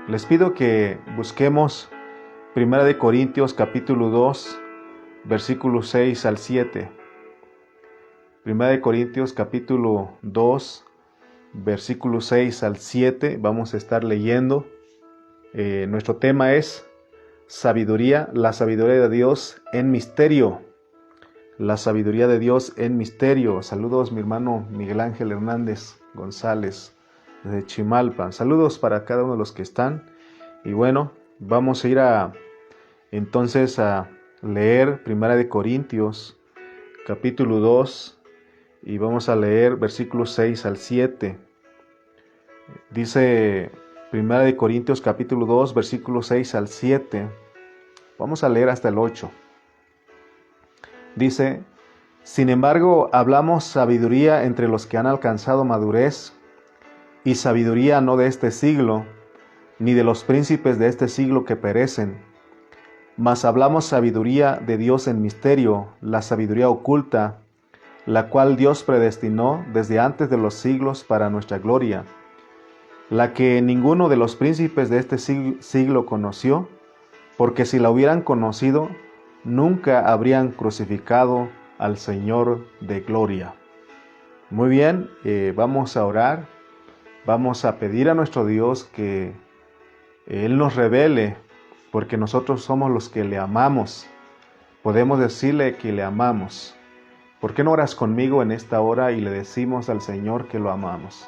Les pido que busquemos 1 Corintios capítulo 2, versículos 6 al 7. 1 Corintios capítulo 2, versículos 6 al 7. Vamos a estar leyendo. Nuestro tema es sabiduría, la sabiduría de Dios en misterio. La sabiduría de Dios en misterio. Saludos mi hermano Miguel Ángel Hernández González desde Chimalpa. Saludos para cada uno de los que están. Y bueno, vamos a ir entonces a leer 1 Corintios capítulo 2 y vamos a leer versículos 6 al 7. Dice 1 Corintios capítulo 2 versículos 6 al 7. Vamos a leer hasta el 8. Dice: sin embargo, hablamos sabiduría entre los que han alcanzado madurez, y sabiduría no de este siglo, ni de los príncipes de este siglo que perecen, mas hablamos sabiduría de Dios en misterio, la sabiduría oculta, la cual Dios predestinó desde antes de los siglos para nuestra gloria, la que ninguno de los príncipes de este siglo conoció, porque si la hubieran conocido, nunca habrían crucificado al Señor de gloria. Muy bien, vamos a orar, vamos a pedir a nuestro Dios que Él nos revele, porque nosotros somos los que le amamos. Podemos decirle que le amamos. ¿Por qué no oras conmigo en esta hora y le decimos al Señor que lo amamos?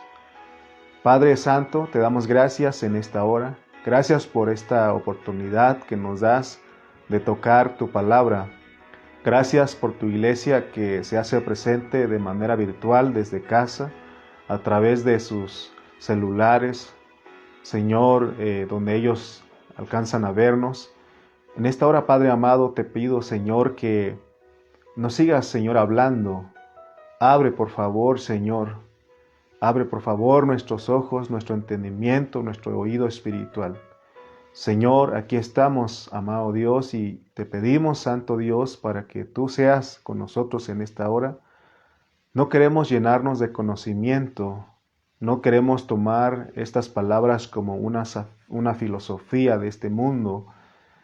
Padre Santo, te damos gracias en esta hora. Gracias por esta oportunidad que nos das de tocar tu palabra. Gracias por tu iglesia que se hace presente de manera virtual desde casa, a través de sus celulares, Señor, donde ellos alcanzan a vernos. En esta hora, Padre amado, te pido, Señor, que nos sigas, Señor, hablando. Abre, por favor, Señor. Abre, por favor, nuestros ojos, nuestro entendimiento, nuestro oído espiritual. Señor, aquí estamos, amado Dios, y te pedimos, Santo Dios, para que tú seas con nosotros en esta hora. No queremos llenarnos de conocimiento, no queremos tomar estas palabras como una filosofía de este mundo,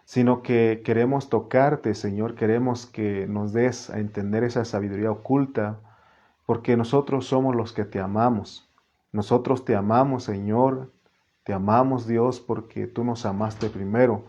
sino que queremos tocarte, Señor, queremos que nos des a entender esa sabiduría oculta, porque nosotros somos los que te amamos. Nosotros te amamos, Señor, te amamos, Dios, porque tú nos amaste primero.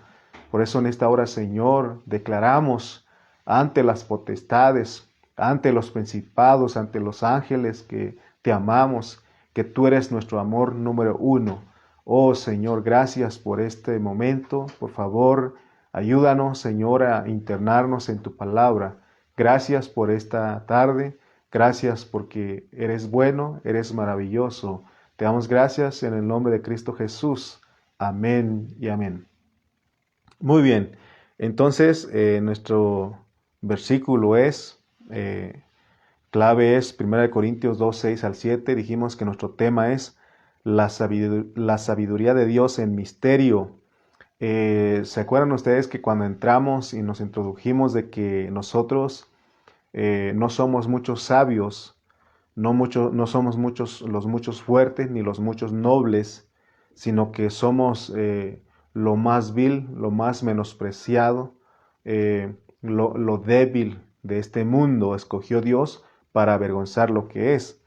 Por eso en esta hora, Señor, declaramos ante las potestades, ante los principados, ante los ángeles que te amamos, que tú eres nuestro amor número uno. Oh, Señor, gracias por este momento. Por favor, ayúdanos, Señor, a internarnos en tu palabra. Gracias por esta tarde. Gracias porque eres bueno, eres maravilloso. Te damos gracias en el nombre de Cristo Jesús. Amén y amén. Muy bien, entonces nuestro versículo clave es 1 Corintios 2, 6 al 7. Dijimos que nuestro tema es la sabiduría de Dios en misterio. ¿Se acuerdan ustedes que cuando entramos y nos introdujimos de que nosotros no somos muchos sabios, no somos los muchos fuertes ni los muchos nobles, sino que somos lo más vil, lo más menospreciado, lo débil de este mundo escogió Dios para avergonzar lo que es.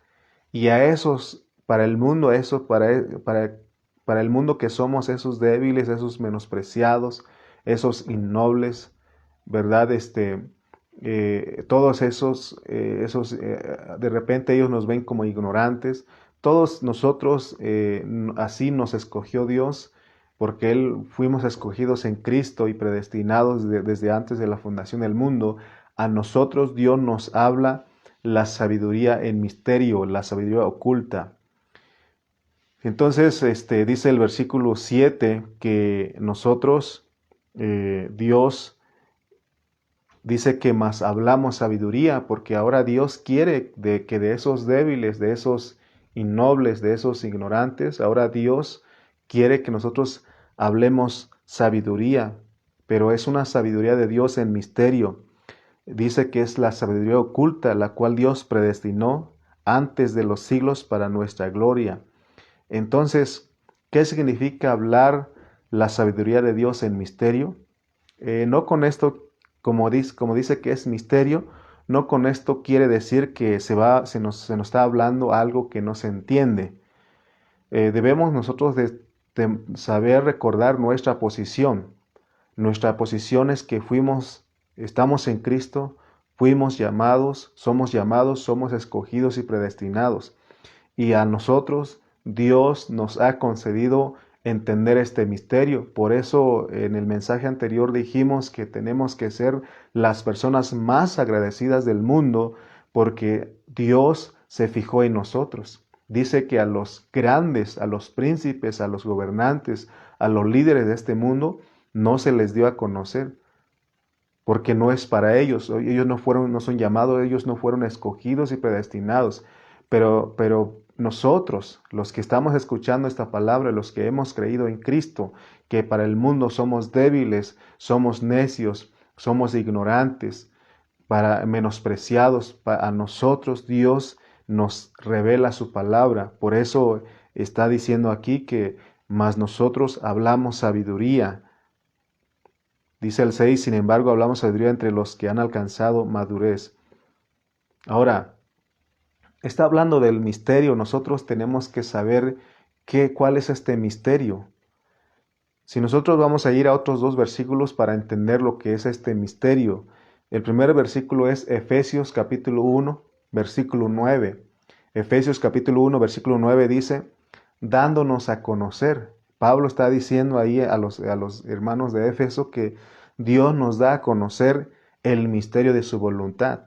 Y a esos, para el mundo, para el mundo que somos esos débiles, esos menospreciados, esos innobles, ¿verdad? Todos de repente ellos nos ven como ignorantes. Todos nosotros, así nos escogió Dios, porque fuimos escogidos en Cristo y predestinados desde antes de la fundación del mundo. A nosotros Dios nos habla la sabiduría en misterio, la sabiduría oculta. Entonces, dice el versículo 7 que nosotros, Dios dice que más hablamos sabiduría, porque ahora Dios quiere que de esos débiles, de esos innobles, de esos ignorantes, ahora Dios quiere que nosotros hablemos sabiduría, pero es una sabiduría de Dios en misterio. Dice que es la sabiduría oculta, la cual Dios predestinó antes de los siglos para nuestra gloria. Entonces, ¿qué significa hablar la sabiduría de Dios en misterio. No con esto, como dice que es misterio, no con esto quiere decir que se nos está hablando algo que no se entiende. Debemos nosotros de saber recordar nuestra posición. Nuestra posición es que estamos en Cristo, somos escogidos y predestinados. Y a nosotros Dios nos ha concedido entender este misterio. Por eso en el mensaje anterior dijimos que tenemos que ser las personas más agradecidas del mundo porque Dios se fijó en nosotros. Dice que a los grandes, a los príncipes, a los gobernantes, a los líderes de este mundo, no se les dio a conocer, porque no es para ellos. Ellos no son llamados, ellos no fueron escogidos y predestinados. Pero nosotros, los que estamos escuchando esta palabra, los que hemos creído en Cristo, que para el mundo somos débiles, somos necios, somos ignorantes, menospreciados, a nosotros Dios nos revela su palabra. Por eso está diciendo aquí que mas nosotros hablamos sabiduría. Dice el 6, sin embargo, hablamos sabiduría entre los que han alcanzado madurez. Ahora, está hablando del misterio. Nosotros tenemos que saber cuál es este misterio. Si nosotros vamos a ir a otros 2 versículos para entender lo que es este misterio. El primer versículo es Efesios capítulo 1, versículo 9. Efesios capítulo 1, versículo 9 dice, dándonos a conocer. Pablo está diciendo ahí a los hermanos de Éfeso que Dios nos da a conocer el misterio de su voluntad.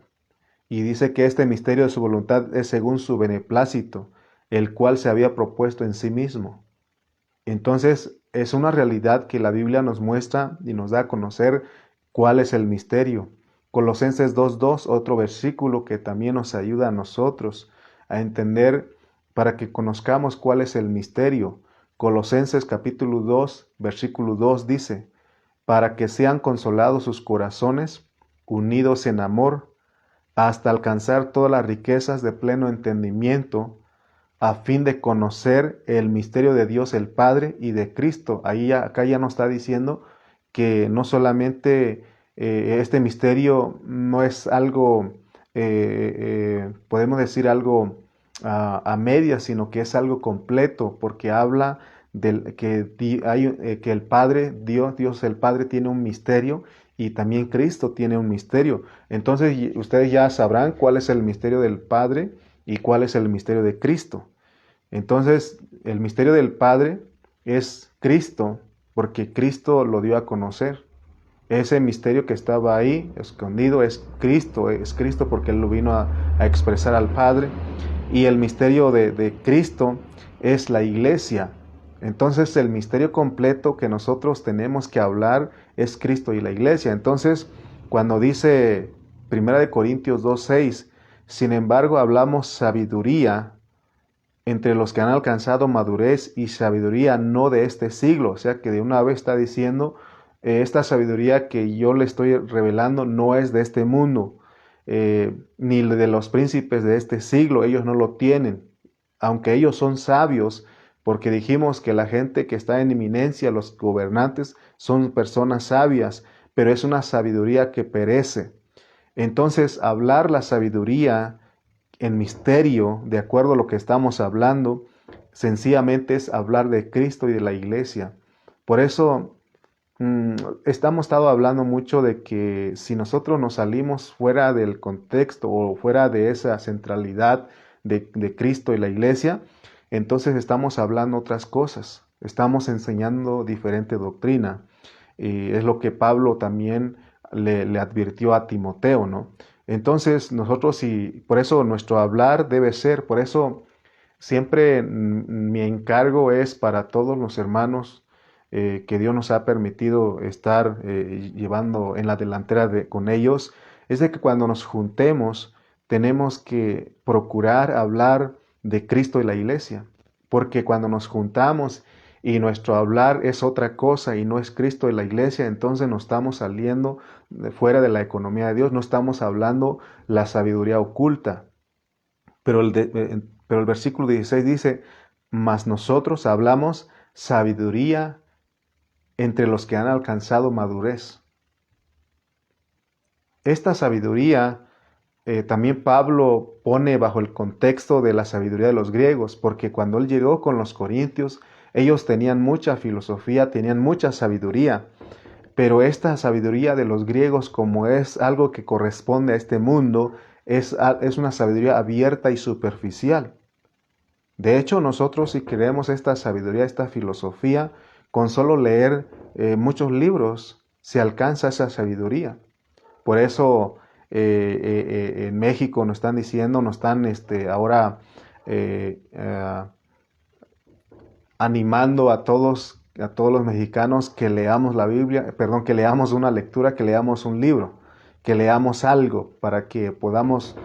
Y dice que este misterio de su voluntad es según su beneplácito, el cual se había propuesto en sí mismo. Entonces, es una realidad que la Biblia nos muestra y nos da a conocer cuál es el misterio. Colosenses 2:2, otro versículo que también nos ayuda a nosotros a entender para que conozcamos cuál es el misterio. Colosenses capítulo 2, versículo 2 dice, para que sean consolados sus corazones, unidos en amor, hasta alcanzar todas las riquezas de pleno entendimiento, a fin de conocer el misterio de Dios el Padre y de Cristo. Acá ya nos está diciendo que no solamente este misterio no es algo, podemos decir algo a medias, sino que es algo completo, porque habla que el Padre, Dios el Padre tiene un misterio y también Cristo tiene un misterio. Entonces ustedes ya sabrán cuál es el misterio del Padre y cuál es el misterio de Cristo. Entonces, el misterio del Padre es Cristo, porque Cristo lo dio a conocer. Ese misterio que estaba ahí, escondido, es Cristo porque Él lo vino a expresar al Padre. Y el misterio de Cristo es la iglesia. Entonces, el misterio completo que nosotros tenemos que hablar es Cristo y la iglesia. Entonces, cuando dice 1 Corintios 2:6, sin embargo, hablamos sabiduría entre los que han alcanzado madurez y sabiduría no de este siglo. O sea que de una vez está diciendo, esta sabiduría que yo le estoy revelando no es de este mundo, ni de los príncipes de este siglo, ellos no lo tienen, aunque ellos son sabios, porque dijimos que la gente que está en eminencia, los gobernantes, son personas sabias, pero es una sabiduría que perece. Entonces, hablar la sabiduría en misterio, de acuerdo a lo que estamos hablando, sencillamente es hablar de Cristo y de la iglesia. Por eso hemos estado hablando mucho de que si nosotros nos salimos fuera del contexto o fuera de esa centralidad de Cristo y la iglesia, entonces estamos hablando otras cosas, estamos enseñando diferente doctrina. Y es lo que Pablo también le advirtió a Timoteo, ¿no? Entonces nosotros, y por eso nuestro hablar debe ser, por eso siempre mi encargo es para todos los hermanos que Dios nos ha permitido estar llevando en la delantera con ellos, es de que cuando nos juntemos tenemos que procurar hablar de Cristo y la iglesia, porque cuando nos juntamos y nuestro hablar es otra cosa y no es Cristo y la iglesia, entonces nos estamos saliendo fuera de la economía de Dios, no estamos hablando la sabiduría oculta. Pero el versículo 16 dice, mas nosotros hablamos sabiduría entre los que han alcanzado madurez. Esta sabiduría también Pablo pone bajo el contexto de la sabiduría de los griegos, porque cuando él llegó con los corintios, ellos tenían mucha filosofía, tenían mucha sabiduría, pero esta sabiduría de los griegos, como es algo que corresponde a este mundo, es una sabiduría abierta y superficial. De hecho, nosotros si queremos esta sabiduría, esta filosofía, con solo leer muchos libros, se alcanza esa sabiduría. Por eso en México nos están diciendo, nos están ahora animando a todos los mexicanos que leamos la Biblia, perdón, que leamos una lectura, que leamos un libro, que leamos algo para que podamos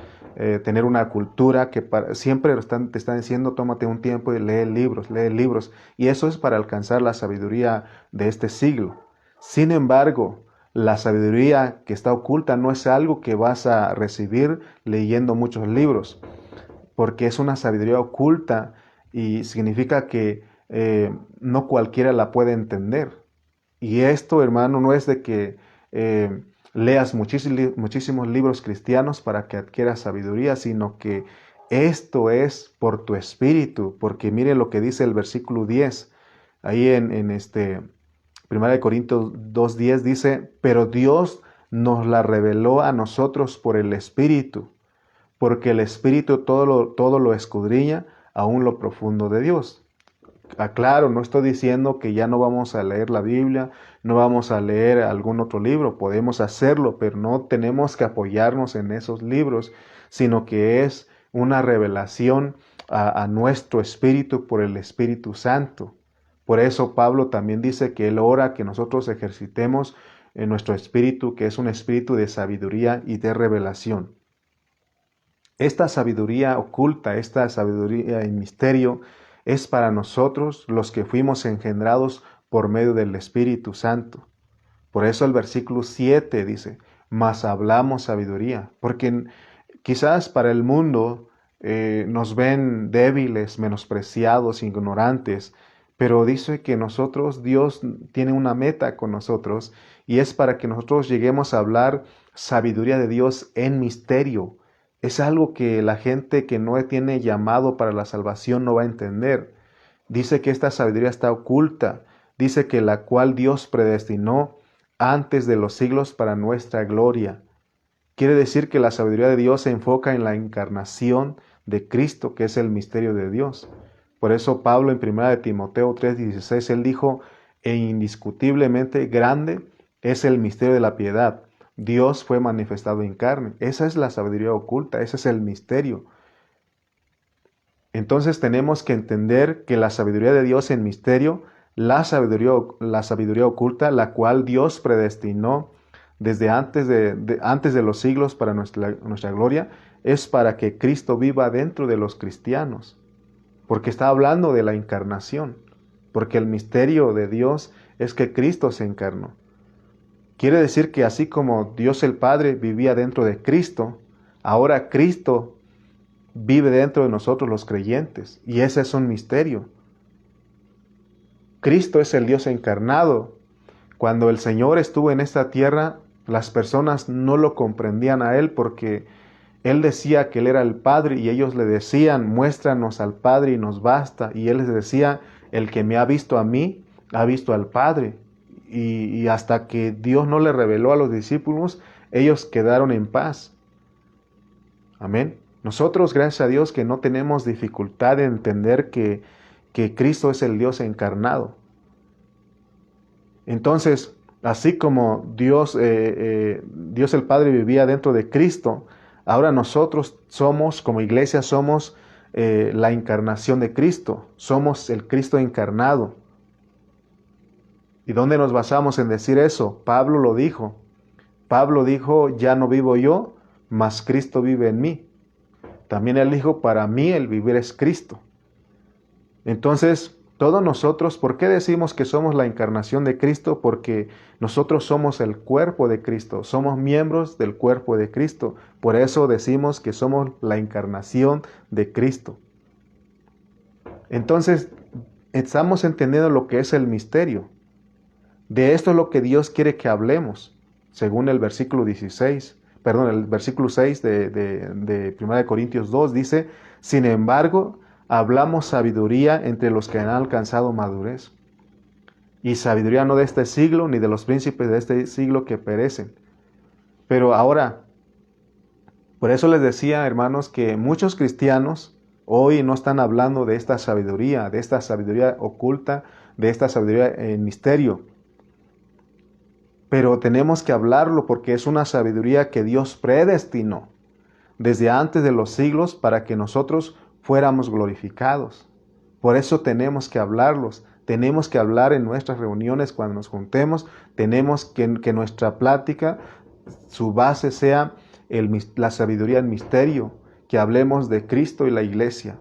tener una cultura que siempre te están diciendo, tómate un tiempo y lee libros, y eso es para alcanzar la sabiduría de este siglo. Sin embargo, la sabiduría que está oculta no es algo que vas a recibir leyendo muchos libros, porque es una sabiduría oculta y significa que no cualquiera la puede entender. Y esto, hermano, no es de que leas muchísimos libros cristianos para que adquieras sabiduría, sino que esto es por tu espíritu, porque mire lo que dice el versículo 10, ahí en 1 Corintios 2:10 dice, pero Dios nos la reveló a nosotros por el Espíritu, porque el Espíritu todo lo escudriña, aún lo profundo de Dios. Aclaro, no estoy diciendo que ya no vamos a leer la Biblia, no vamos a leer algún otro libro, podemos hacerlo, pero no tenemos que apoyarnos en esos libros, sino que es una revelación a nuestro espíritu por el Espíritu Santo. Por eso Pablo también dice que él ora que nosotros ejercitemos en nuestro espíritu, que es un espíritu de sabiduría y de revelación. Esta sabiduría oculta, esta sabiduría en misterio, es para nosotros los que fuimos engendrados por medio del Espíritu Santo. Por eso el versículo 7 dice, mas hablamos sabiduría, porque quizás para el mundo nos ven débiles, menospreciados, ignorantes, pero dice que Dios tiene una meta con nosotros y es para que nosotros lleguemos a hablar sabiduría de Dios en misterio. Es algo que la gente que no tiene llamado para la salvación no va a entender. Dice que esta sabiduría está oculta, dice que la cual Dios predestinó antes de los siglos para nuestra gloria. Quiere decir que la sabiduría de Dios se enfoca en la encarnación de Cristo, que es el misterio de Dios. Por eso Pablo en 1 Timoteo 3:16, él dijo, e indiscutiblemente grande es el misterio de la piedad. Dios fue manifestado en carne. Esa es la sabiduría oculta, ese es el misterio. Entonces tenemos que entender que la sabiduría de Dios en misterio, la sabiduría oculta, la cual Dios predestinó desde antes de los siglos para nuestra gloria, es para que Cristo viva dentro de los cristianos. Porque está hablando de la encarnación, porque el misterio de Dios es que Cristo se encarnó. Quiere decir que así como Dios el Padre vivía dentro de Cristo, ahora Cristo vive dentro de nosotros los creyentes, y ese es un misterio. Cristo es el Dios encarnado. Cuando el Señor estuvo en esta tierra, las personas no lo comprendían a Él porque Él decía que Él era el Padre y ellos le decían, muéstranos al Padre y nos basta. Y Él les decía, el que me ha visto a mí, ha visto al Padre. Y hasta que Dios no le reveló a los discípulos, ellos quedaron en paz. Amén. Nosotros, gracias a Dios, que no tenemos dificultad en entender que Cristo es el Dios encarnado. Entonces, así como Dios el Padre vivía dentro de Cristo, ahora nosotros somos, como iglesia, somos la encarnación de Cristo. Somos el Cristo encarnado. ¿Y dónde nos basamos en decir eso? Pablo lo dijo. Pablo dijo, ya no vivo yo, mas Cristo vive en mí. También él dijo, para mí el vivir es Cristo. Entonces, todos nosotros, ¿por qué decimos que somos la encarnación de Cristo? Porque nosotros somos el cuerpo de Cristo, somos miembros del cuerpo de Cristo. Por eso decimos que somos la encarnación de Cristo. Entonces, estamos entendiendo lo que es el misterio. De esto es lo que Dios quiere que hablemos, según el versículo 16, perdón, el versículo 6 de 1 Corintios 2 dice, sin embargo, hablamos sabiduría entre los que han alcanzado madurez. Y sabiduría no de este siglo, ni de los príncipes de este siglo que perecen. Pero ahora, por eso les decía, hermanos, que muchos cristianos hoy no están hablando de esta sabiduría oculta, de esta sabiduría en misterio. Pero tenemos que hablarlo porque es una sabiduría que Dios predestinó desde antes de los siglos para que nosotros fuéramos glorificados. Por eso tenemos que hablarlos. Tenemos que hablar en nuestras reuniones cuando nos juntemos. Tenemos que nuestra plática, su base sea la sabiduría en misterio, que hablemos de Cristo y la iglesia.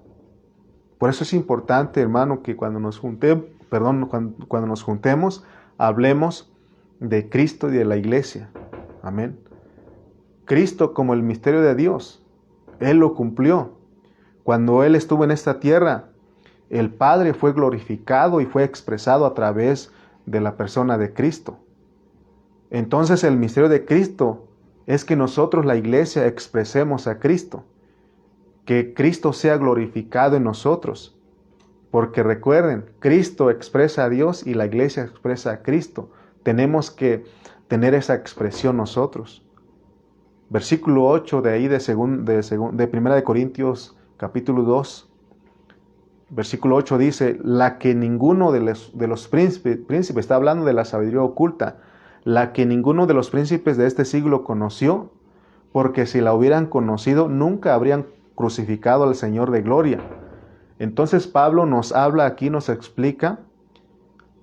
Por eso es importante, hermano, que cuando nos juntemos, hablemos de Cristo y de la iglesia. Amén. Cristo como el misterio de Dios, Él lo cumplió. Cuando Él estuvo en esta tierra, el Padre fue glorificado y fue expresado a través de la persona de Cristo. Entonces el misterio de Cristo es que nosotros, la iglesia, expresemos a Cristo. Que Cristo sea glorificado en nosotros. Porque recuerden, Cristo expresa a Dios y la iglesia expresa a Cristo. Tenemos que tener esa expresión nosotros. Versículo 8 de ahí de 1 Corintios capítulo 2. Versículo 8 dice, la que ninguno de los príncipes, está hablando de la sabiduría oculta, la que ninguno de los príncipes de este siglo conoció, porque si la hubieran conocido, nunca habrían crucificado al Señor de gloria. Entonces Pablo nos habla aquí, nos explica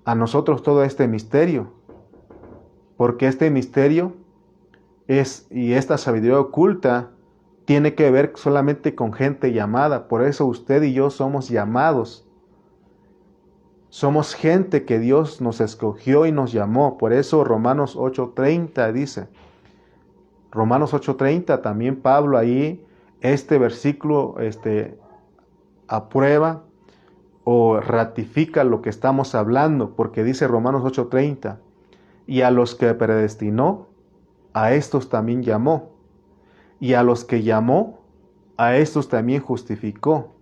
a nosotros todo este misterio, porque este misterio y esta sabiduría oculta tiene que ver solamente con gente llamada. Por eso usted y yo somos llamados. Somos gente que Dios nos escogió y nos llamó. Por eso Romanos 8:30 dice. Romanos 8:30 también Pablo ahí, este versículo aprueba o ratifica lo que estamos hablando, porque dice Romanos 8:30, y a los que predestinó, a estos también llamó, y a los que llamó, a estos también justificó,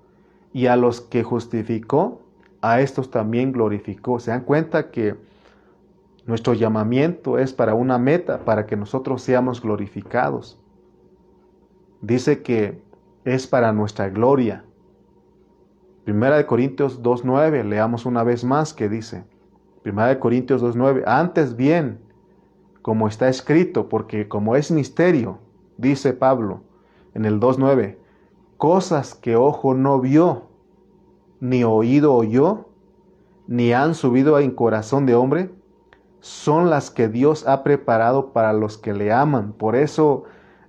y a los que justificó, a estos también glorificó. ¿Se dan cuenta que nuestro llamamiento es para una meta, para que nosotros seamos glorificados? Dice que es para nuestra gloria. 1 Corintios 2:9, leamos una vez más que dice, 1 Corintios 2:9, antes bien, como está escrito, porque como es misterio, dice Pablo en el 2:9, cosas que ojo no vio, ni oído oyó, ni han subido en corazón de hombre, son las que Dios ha preparado para los que le aman. Por eso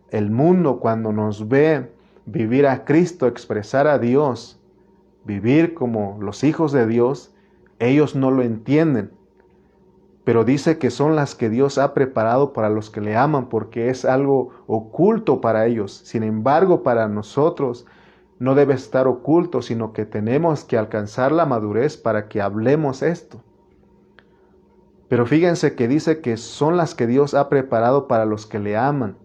el mundo, cuando nos ve vivir a Cristo, expresar a Dios, vivir como los hijos de Dios, ellos no lo entienden. Pero dice que son las que Dios ha preparado para los que le aman, porque es algo oculto para ellos. Sin embargo, para nosotros no debe estar oculto, sino que tenemos que alcanzar la madurez para que hablemos esto. Pero fíjense que dice que son las que Dios ha preparado para los que le aman.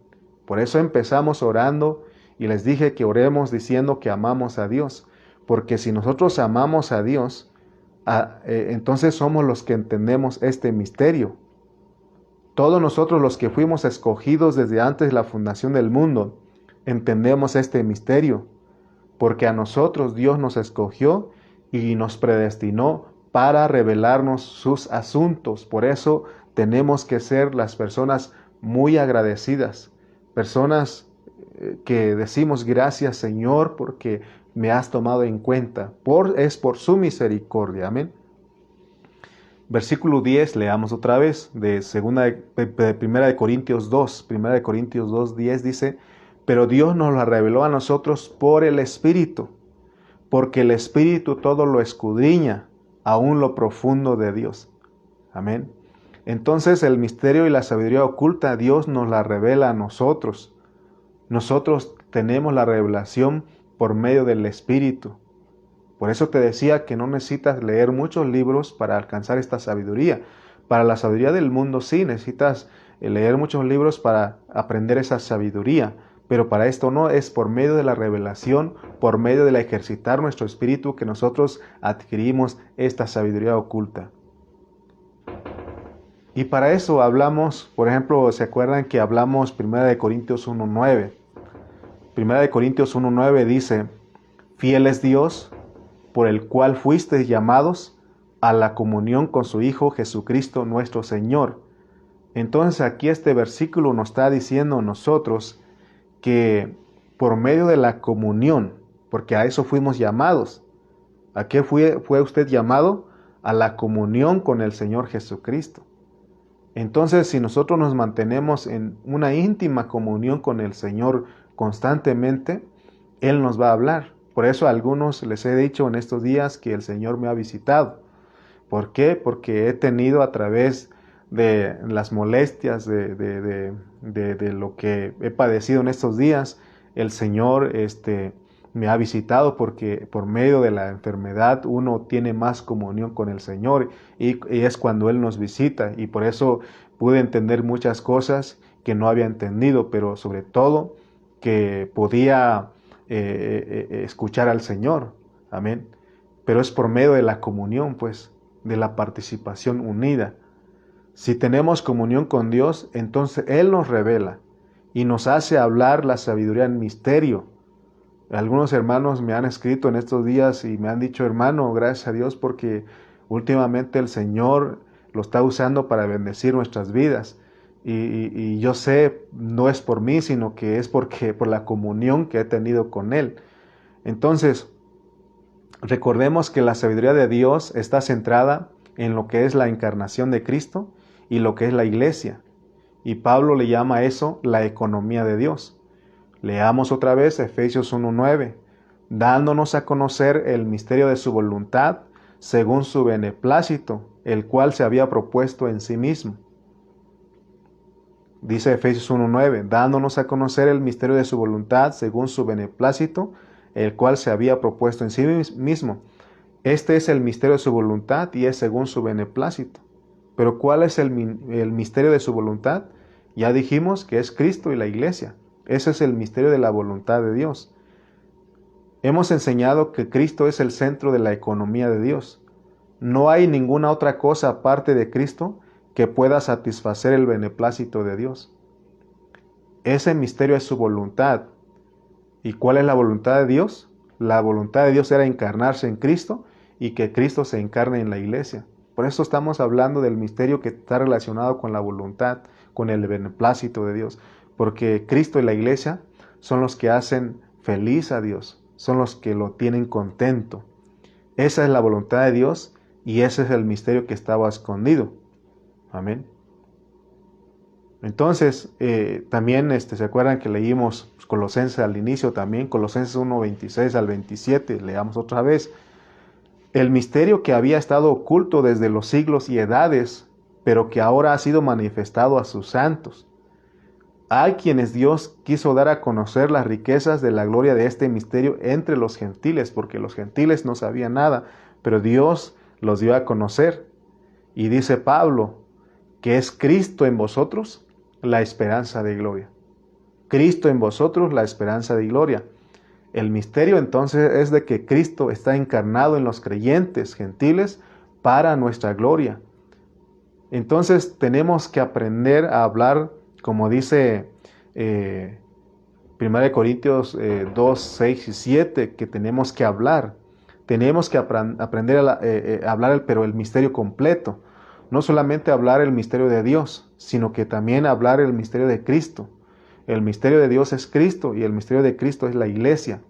Por eso empezamos orando y les dije que oremos diciendo que amamos a Dios. Porque si nosotros amamos a Dios, entonces somos los que entendemos este misterio. Todos nosotros los que fuimos escogidos desde antes de la fundación del mundo, entendemos este misterio. Porque a nosotros Dios nos escogió y nos predestinó para revelarnos sus asuntos. Por eso tenemos que ser las personas muy agradecidas, personas que decimos gracias Señor porque me has tomado en cuenta. Es por su misericordia. Amén. Versículo 10, leamos otra vez, de 1 Corintios 2. 1 Corintios 2:10 dice, pero Dios nos la reveló a nosotros por el Espíritu, porque el Espíritu todo lo escudriña, aún lo profundo de Dios. Amén. Entonces el misterio y la sabiduría oculta, Dios nos la revela a nosotros. Nosotros tenemos la revelación por medio del Espíritu. Por eso te decía que no necesitas leer muchos libros para alcanzar esta sabiduría, Para la sabiduría del mundo sí, necesitas leer muchos libros para aprender esa sabiduría, pero para esto no, es por medio de la revelación, por medio de la ejercitar nuestro espíritu que nosotros adquirimos esta sabiduría oculta. Y para eso hablamos, por ejemplo, ¿se acuerdan que hablamos 1 Corintios 1:9? 1 Corintios 1:9 dice, fiel es Dios, por el cual fuisteis llamados a la comunión con su Hijo Jesucristo nuestro Señor. Entonces aquí este versículo nos está diciendo a nosotros que por medio de la comunión, porque a eso fuimos llamados. ¿A qué fue usted llamado? A la comunión con el Señor Jesucristo. Entonces, si nosotros nos mantenemos en una íntima comunión con el Señor constantemente, Él nos va a hablar. Por eso a algunos les he dicho en estos días que el Señor me ha visitado. ¿Por qué? Porque he tenido a través de las molestias, de lo que he padecido en estos días, el Señor me ha visitado, porque por medio de la enfermedad uno tiene más comunión con el Señor y es cuando Él nos visita, y por eso pude entender muchas cosas que no había entendido, pero sobre todo que podía escuchar al Señor. Amén. Pero es por medio de la comunión, pues, de la participación unida. Si tenemos comunión con Dios, entonces Él nos revela y nos hace hablar la sabiduría en misterio. Algunos hermanos me han escrito en estos días y me han dicho, hermano, gracias a Dios porque últimamente el Señor lo está usando para bendecir nuestras vidas. Y yo sé, no es por mí, sino que es por la comunión que he tenido con Él. Entonces, recordemos que la sabiduría de Dios está centrada en lo que es la encarnación de Cristo y lo que es la iglesia. Y Pablo le llama a eso la economía de Dios. Leamos otra vez Efesios 1:9, dándonos a conocer el misterio de su voluntad según su beneplácito, el cual se había propuesto en sí mismo. Dice Efesios 1:9, dándonos a conocer el misterio de su voluntad según su beneplácito, el cual se había propuesto en sí mismo. Este es el misterio de su voluntad y es según su beneplácito. Pero ¿cuál es el misterio de su voluntad? Ya dijimos que es Cristo y la iglesia. Ese es el misterio de la voluntad de Dios. Hemos enseñado que Cristo es el centro de la economía de Dios. No hay ninguna otra cosa aparte de Cristo que pueda satisfacer el beneplácito de Dios. Ese misterio es su voluntad. ¿Y cuál es la voluntad de Dios? La voluntad de Dios era encarnarse en Cristo y que Cristo se encarne en la iglesia. Por eso estamos hablando del misterio que está relacionado con la voluntad, con el beneplácito de Dios. Porque Cristo y la iglesia son los que hacen feliz a Dios, son los que lo tienen contento. Esa es la voluntad de Dios y ese es el misterio que estaba escondido. Amén. Entonces, también ¿se acuerdan que leímos Colosenses al inicio también? Colosenses 1:26 al 27, leamos otra vez. El misterio que había estado oculto desde los siglos y edades, pero que ahora ha sido manifestado a sus santos. A quienes Dios quiso dar a conocer las riquezas de la gloria de este misterio entre los gentiles, porque los gentiles no sabían nada, pero Dios los dio a conocer. Y dice Pablo, que es Cristo en vosotros, la esperanza de gloria. Cristo en vosotros, la esperanza de gloria. El misterio entonces es de que Cristo está encarnado en los creyentes gentiles para nuestra gloria. Entonces tenemos que aprender a hablar, como dice 1 Corintios 2, 6 y 7, que tenemos que hablar. Tenemos que aprender a hablar, pero el misterio completo. No solamente hablar el misterio de Dios, sino que también hablar el misterio de Cristo. El misterio de Dios es Cristo y el misterio de Cristo es la iglesia.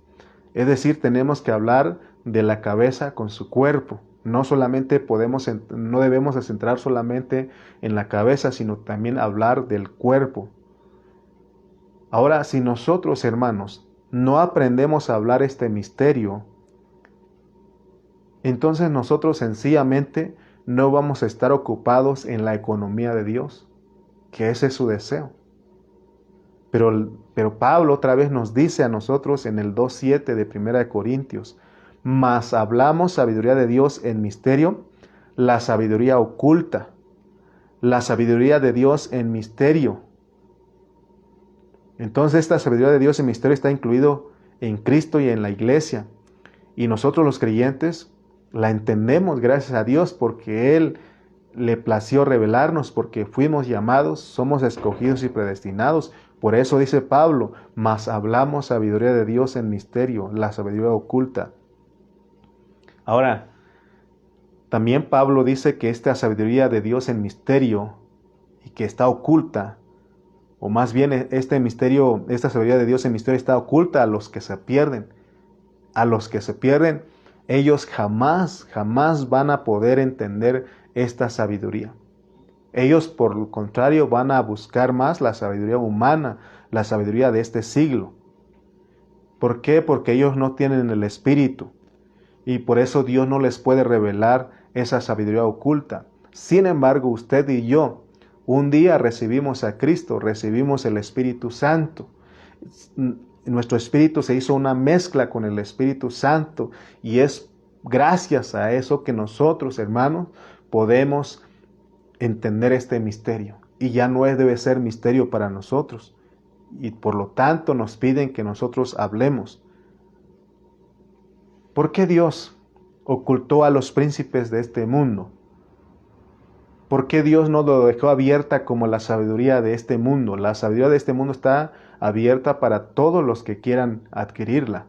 Es decir, tenemos que hablar de la cabeza con su cuerpo. No debemos centrar solamente en la cabeza, sino también hablar del cuerpo. Ahora, si nosotros, hermanos, no aprendemos a hablar este misterio, entonces nosotros sencillamente no vamos a estar ocupados en la economía de Dios, que ese es su deseo. Pero Pablo otra vez nos dice a nosotros en el 2:7 de 1 Corintios, mas hablamos sabiduría de Dios en misterio, la sabiduría oculta, la sabiduría de Dios en misterio. Entonces esta sabiduría de Dios en misterio está incluido en Cristo y en la iglesia. Y nosotros los creyentes la entendemos gracias a Dios porque Él le plació revelarnos, porque fuimos llamados, somos escogidos y predestinados. Por eso dice Pablo, mas hablamos sabiduría de Dios en misterio, la sabiduría oculta. Ahora, también Pablo dice que esta sabiduría de Dios en misterio y que está oculta, o más bien este misterio, esta sabiduría de Dios en misterio está oculta a los que se pierden. A los que se pierden, ellos jamás van a poder entender esta sabiduría. Ellos, por lo contrario, van a buscar más la sabiduría humana, la sabiduría de este siglo. ¿Por qué? Porque ellos no tienen el Espíritu y por eso Dios no les puede revelar esa sabiduría oculta. Sin embargo, usted y yo, un día recibimos a Cristo, recibimos el Espíritu Santo. Nuestro espíritu se hizo una mezcla con el Espíritu Santo y es gracias a eso que nosotros, hermanos, podemos entender este misterio. Y ya no debe ser misterio para nosotros. Y por lo tanto nos piden que nosotros hablemos. ¿Por qué Dios ocultó a los príncipes de este mundo? ¿Por qué Dios no lo dejó abierta como la sabiduría de este mundo? La sabiduría de este mundo está abierta para todos los que quieran adquirirla.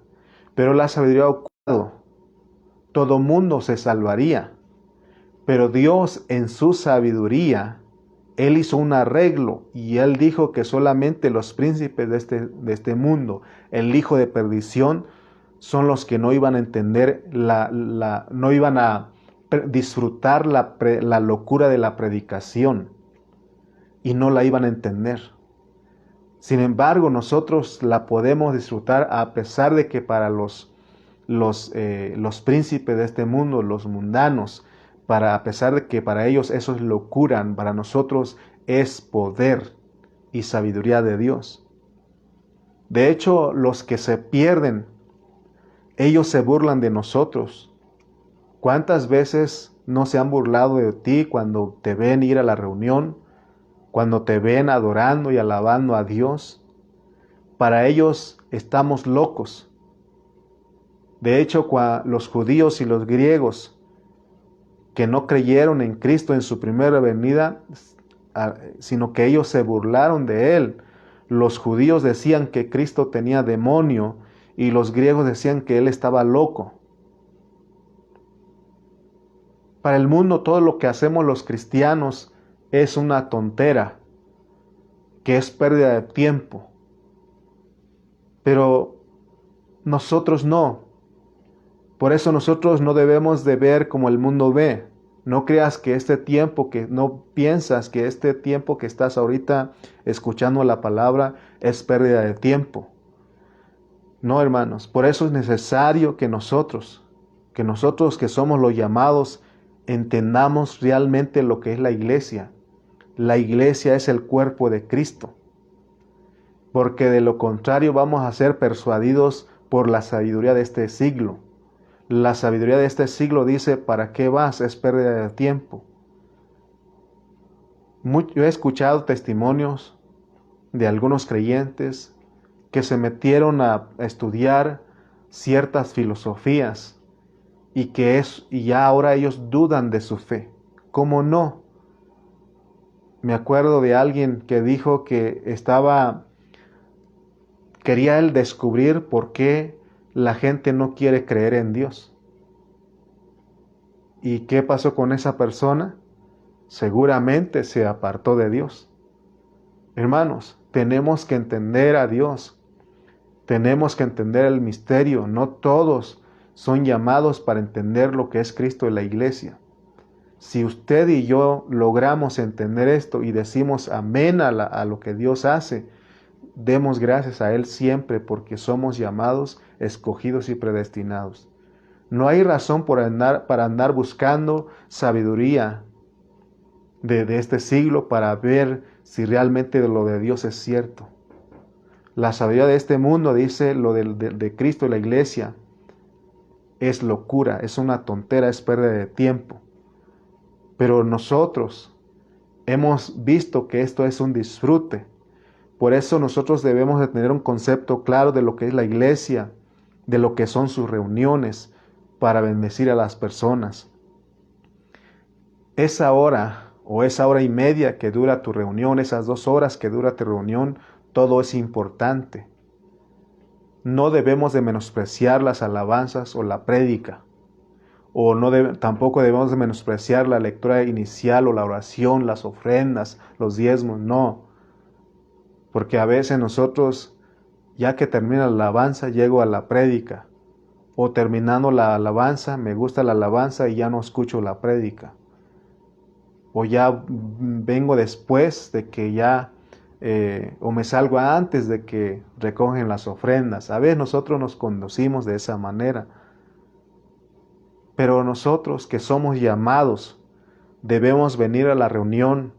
Pero la sabiduría oculta, todo mundo se salvaría. Pero Dios en su sabiduría, Él hizo un arreglo y Él dijo que solamente los príncipes de este mundo, el hijo de perdición, son los que no iban a entender, no iban a disfrutar la locura de la predicación y no la iban a entender. Sin embargo, nosotros la podemos disfrutar a pesar de que para los príncipes de este mundo, los mundanos, a pesar de que para ellos eso es locura, para nosotros es poder y sabiduría de Dios. De hecho, los que se pierden, ellos se burlan de nosotros. ¿Cuántas veces no se han burlado de ti cuando te ven ir a la reunión, cuando te ven adorando y alabando a Dios? Para ellos estamos locos. De hecho, los judíos y los griegos que no creyeron en Cristo en su primera venida, sino que ellos se burlaron de Él. Los judíos decían que Cristo tenía demonio y los griegos decían que Él estaba loco. Para el mundo todo lo que hacemos los cristianos es una tontera, que es pérdida de tiempo. Pero nosotros no. Por eso nosotros no debemos de ver como el mundo ve. No creas que no piensas que este tiempo que estás ahorita escuchando la palabra es pérdida de tiempo. No, hermanos, por eso es necesario que nosotros que somos los llamados, entendamos realmente lo que es la iglesia. La iglesia es el cuerpo de Cristo. Porque de lo contrario vamos a ser persuadidos por la sabiduría de este siglo. La sabiduría de este siglo dice, ¿para qué vas? Es pérdida de tiempo. Yo he escuchado testimonios de algunos creyentes que se metieron a estudiar ciertas filosofías y ya ahora ellos dudan de su fe. ¿Cómo no? Me acuerdo de alguien que dijo que quería él descubrir por qué la gente no quiere creer en Dios. ¿Y qué pasó con esa persona? Seguramente se apartó de Dios. Hermanos, tenemos que entender a Dios. Tenemos que entender el misterio. No todos son llamados para entender lo que es Cristo y la iglesia. Si usted y yo logramos entender esto y decimos amén a lo que Dios hace, demos gracias a Él siempre porque somos llamados, escogidos y predestinados. No hay razón para andar buscando sabiduría de este siglo para ver si realmente lo de Dios es cierto. La sabiduría de este mundo, dice lo de Cristo y la iglesia, es locura, es una tontera, es pérdida de tiempo. Pero nosotros hemos visto que esto es un disfrute. Por eso nosotros debemos de tener un concepto claro de lo que es la iglesia, de lo que son sus reuniones para bendecir a las personas. Esa hora o esa hora y media que dura tu reunión, esas 2 horas que dura tu reunión, todo es importante. No debemos de menospreciar las alabanzas o la prédica, o tampoco debemos de menospreciar la lectura inicial o la oración, las ofrendas, los diezmos, no. Porque a veces nosotros, ya que termina la alabanza, llego a la prédica, o terminando la alabanza, me gusta la alabanza y ya no escucho la prédica. O ya vengo después de que ya, o me salgo antes de que recogen las ofrendas. A veces nosotros nos conducimos de esa manera. Pero nosotros que somos llamados, debemos venir a la reunión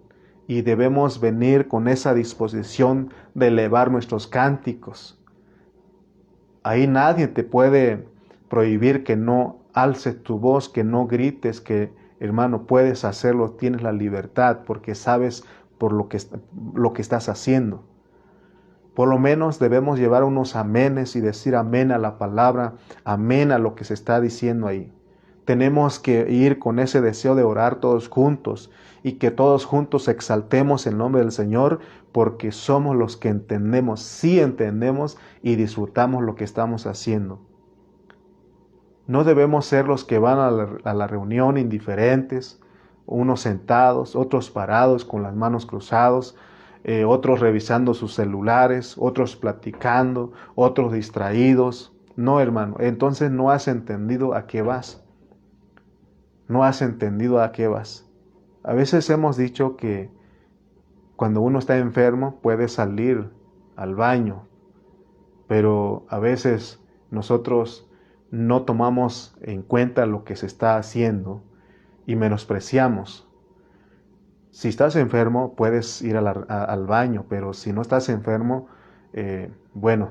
y debemos venir con esa disposición de elevar nuestros cánticos. Ahí nadie te puede prohibir que no alces tu voz, que no grites, que hermano puedes hacerlo, tienes la libertad porque sabes por lo que estás haciendo. Por lo menos debemos llevar unos amenes y decir amén a la palabra, amén a lo que se está diciendo ahí. Tenemos que ir con ese deseo de orar todos juntos y que todos juntos exaltemos el nombre del Señor porque somos los que entendemos, sí entendemos y disfrutamos lo que estamos haciendo. No debemos ser los que van a la reunión indiferentes, unos sentados, otros parados con las manos cruzadas, otros revisando sus celulares, otros platicando, otros distraídos. No, hermano, entonces no has entendido a qué vas. No has entendido a qué vas. A veces hemos dicho que cuando uno está enfermo puede salir al baño, pero a veces nosotros no tomamos en cuenta lo que se está haciendo y menospreciamos. Si estás enfermo puedes ir al baño, pero si no estás enfermo, bueno,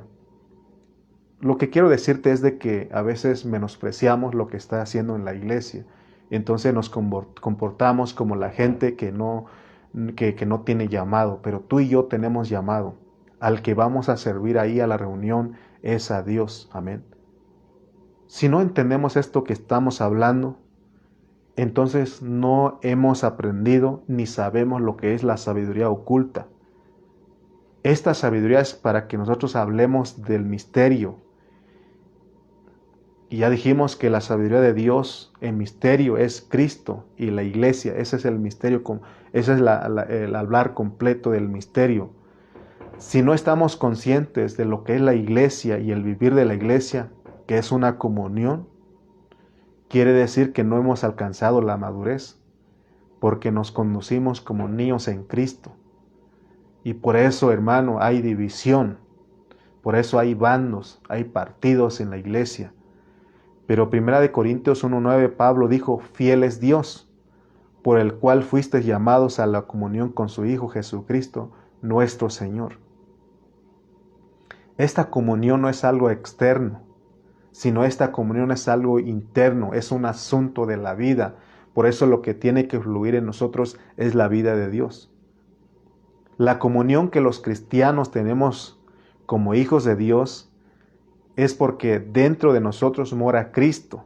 lo que quiero decirte es de que a veces menospreciamos lo que está haciendo en la iglesia. Entonces nos comportamos como la gente que no tiene llamado, pero tú y yo tenemos llamado. Al que vamos a servir ahí a la reunión es a Dios. Amén. Si no entendemos esto que estamos hablando, entonces no hemos aprendido ni sabemos lo que es la sabiduría oculta. Esta sabiduría es para que nosotros hablemos del misterio. Y ya dijimos que la sabiduría de Dios en misterio es Cristo y la iglesia. Ese es el misterio, ese es el hablar completo del misterio. Si no estamos conscientes de lo que es la iglesia y el vivir de la iglesia, que es una comunión, quiere decir que no hemos alcanzado la madurez, porque nos conducimos como niños en Cristo. Y por eso, hermano, hay división, por eso hay bandos, hay partidos en la iglesia. Pero 1 Corintios 1:9 Pablo dijo, fiel es Dios, por el cual fuisteis llamados a la comunión con su Hijo Jesucristo, nuestro Señor. Esta comunión no es algo externo, sino esta comunión es algo interno, es un asunto de la vida. Por eso lo que tiene que fluir en nosotros es la vida de Dios. La comunión que los cristianos tenemos como hijos de Dios es porque dentro de nosotros mora Cristo,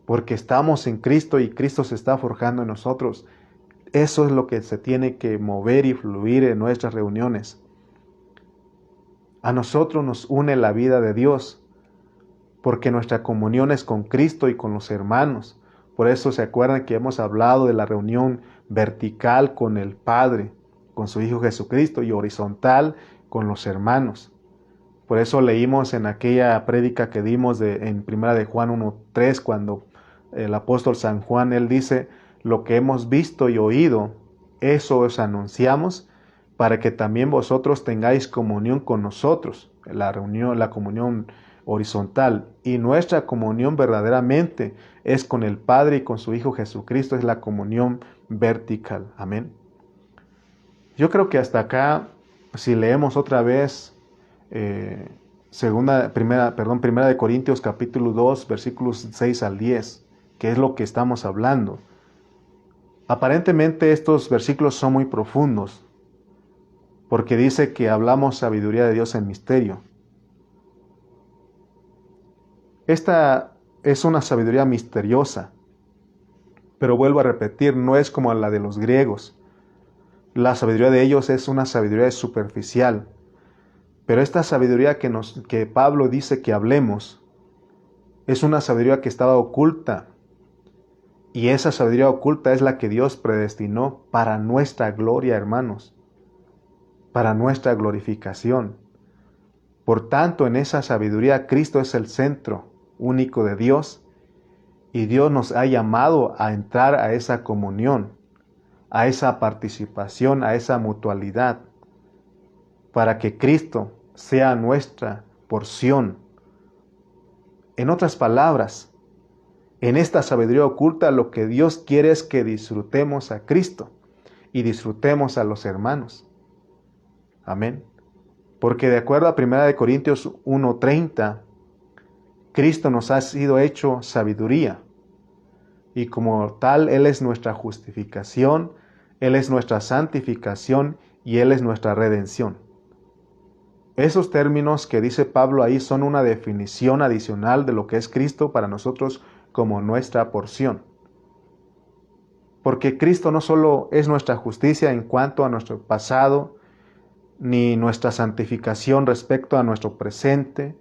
porque estamos en Cristo y Cristo se está forjando en nosotros. Eso es lo que se tiene que mover y fluir en nuestras reuniones. A nosotros nos une la vida de Dios, porque nuestra comunión es con Cristo y con los hermanos. Por eso se acuerdan que hemos hablado de la reunión vertical con el Padre, con su Hijo Jesucristo, y horizontal con los hermanos. Por eso leímos en aquella prédica que dimos en 1 de Juan 1:3, cuando el apóstol San Juan, él dice, lo que hemos visto y oído, eso os anunciamos, para que también vosotros tengáis comunión con nosotros, la comunión horizontal. Y nuestra comunión verdaderamente es con el Padre y con su Hijo Jesucristo, es la comunión vertical. Amén. Yo creo que hasta acá, si leemos otra vez, Primera de Corintios capítulo 2, versículos 6 al 10, que es lo que estamos hablando. Aparentemente estos versículos son muy profundos, porque dice que hablamos sabiduría de Dios en misterio. Esta es una sabiduría misteriosa, pero vuelvo a repetir, no es como la de los griegos. La sabiduría de ellos es una sabiduría superficial, pero esta sabiduría que Pablo dice que hablemos es una sabiduría que estaba oculta, y esa sabiduría oculta es la que Dios predestinó para nuestra gloria, hermanos, para nuestra glorificación. Por tanto, en esa sabiduría Cristo es el centro único de Dios, y Dios nos ha llamado a entrar a esa comunión, a esa participación, a esa mutualidad, para que Cristo sea nuestra porción. En otras palabras, en esta sabiduría oculta lo que Dios quiere es que disfrutemos a Cristo y disfrutemos a los hermanos. Amén. Porque de acuerdo a 1 Corintios 1:30, Cristo nos ha sido hecho sabiduría, y como tal Él es nuestra justificación, Él es nuestra santificación y Él es nuestra redención. Esos términos que dice Pablo ahí son una definición adicional de lo que es Cristo para nosotros como nuestra porción. Porque Cristo no solo es nuestra justicia en cuanto a nuestro pasado, ni nuestra santificación respecto a nuestro presente,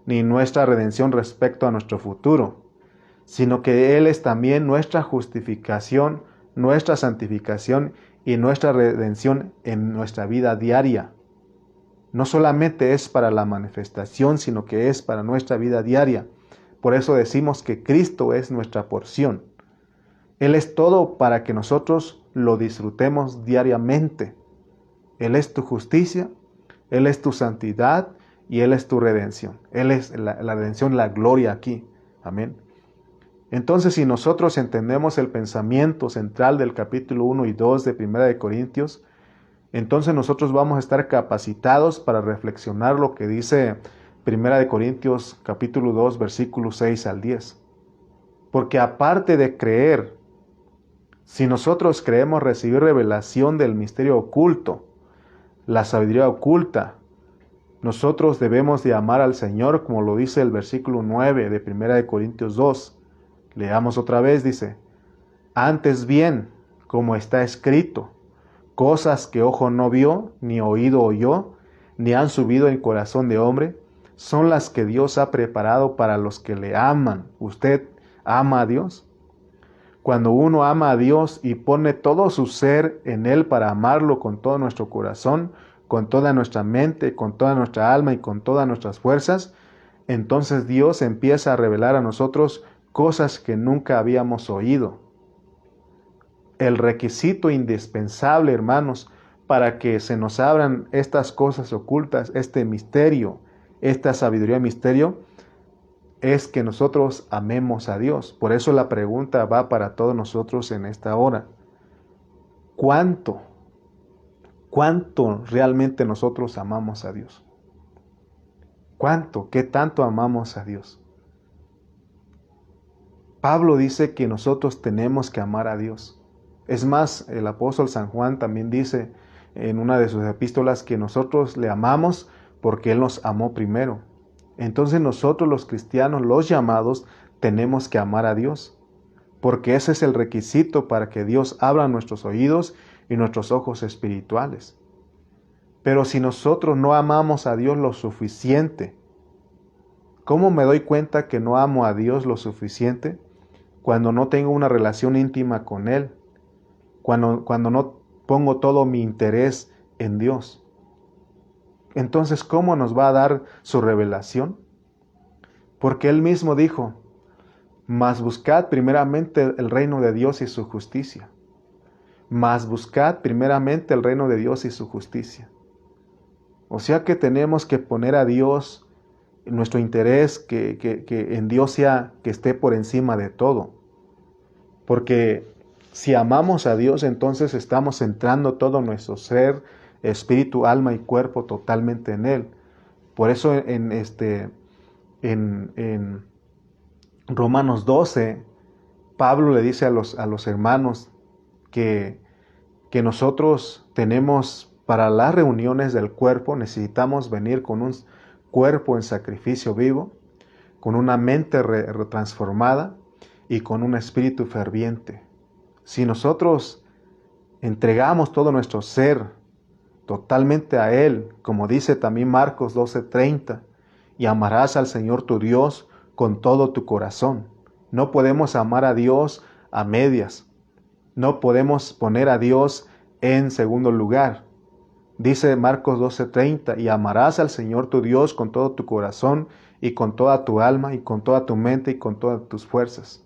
ni nuestra redención respecto a nuestro futuro, sino que Él es también nuestra justificación, nuestra santificación y nuestra redención en nuestra vida diaria. No solamente es para la manifestación, sino que es para nuestra vida diaria. Por eso decimos que Cristo es nuestra porción. Él es todo para que nosotros lo disfrutemos diariamente. Él es tu justicia, Él es tu santidad y Él es tu redención. Él es la redención, la gloria aquí. Amén. Entonces, si nosotros entendemos el pensamiento central del capítulo 1 y 2 de 1 Corintios, entonces nosotros vamos a estar capacitados para reflexionar lo que dice 1 Corintios capítulo 2, versículos 6 al 10. Porque aparte de creer, si nosotros creemos recibir revelación del misterio oculto, la sabiduría oculta, nosotros debemos de amar al Señor, como lo dice el versículo 9 de 1 Corintios 2. Leamos otra vez, dice, antes bien, como está escrito, cosas que ojo no vio, ni oído oyó, ni han subido en corazón de hombre, son las que Dios ha preparado para los que le aman. ¿Usted ama a Dios? Cuando uno ama a Dios y pone todo su ser en Él para amarlo con todo nuestro corazón, con toda nuestra mente, con toda nuestra alma y con todas nuestras fuerzas, entonces Dios empieza a revelar a nosotros cosas que nunca habíamos oído. El requisito indispensable, hermanos, para que se nos abran estas cosas ocultas, este misterio, esta sabiduría misterio, es que nosotros amemos a Dios. Por eso la pregunta va para todos nosotros en esta hora. ¿Cuánto realmente nosotros amamos a Dios? ¿Cuánto? ¿Qué tanto amamos a Dios? Pablo dice que nosotros tenemos que amar a Dios. Es más, el apóstol San Juan también dice en una de sus epístolas que nosotros le amamos porque Él nos amó primero. Entonces nosotros los cristianos, los llamados, tenemos que amar a Dios, porque ese es el requisito para que Dios abra nuestros oídos y nuestros ojos espirituales. Pero si nosotros no amamos a Dios lo suficiente, ¿cómo me doy cuenta que no amo a Dios lo suficiente? Cuando no tengo una relación íntima con Él, cuando no pongo todo mi interés en Dios. Entonces, ¿cómo nos va a dar su revelación? Porque Él mismo dijo, mas buscad primeramente el reino de Dios y su justicia. Mas buscad primeramente el reino de Dios y su justicia. O sea que tenemos que poner a Dios, nuestro interés, que en Dios sea, que esté por encima de todo. Porque si amamos a Dios, entonces estamos centrando todo nuestro ser, espíritu, alma y cuerpo totalmente en Él. Por eso en Romanos 12, Pablo le dice a los hermanos que, que nosotros tenemos para las reuniones del cuerpo. Necesitamos venir con un cuerpo en sacrificio vivo, con una mente transformada y con un espíritu ferviente. Si nosotros entregamos todo nuestro ser totalmente a Él, como dice también Marcos 12:30, y amarás al Señor tu Dios con todo tu corazón. No podemos amar a Dios a medias. No podemos poner a Dios en segundo lugar. Dice Marcos 12:30, y amarás al Señor tu Dios con todo tu corazón y con toda tu alma y con toda tu mente y con todas tus fuerzas.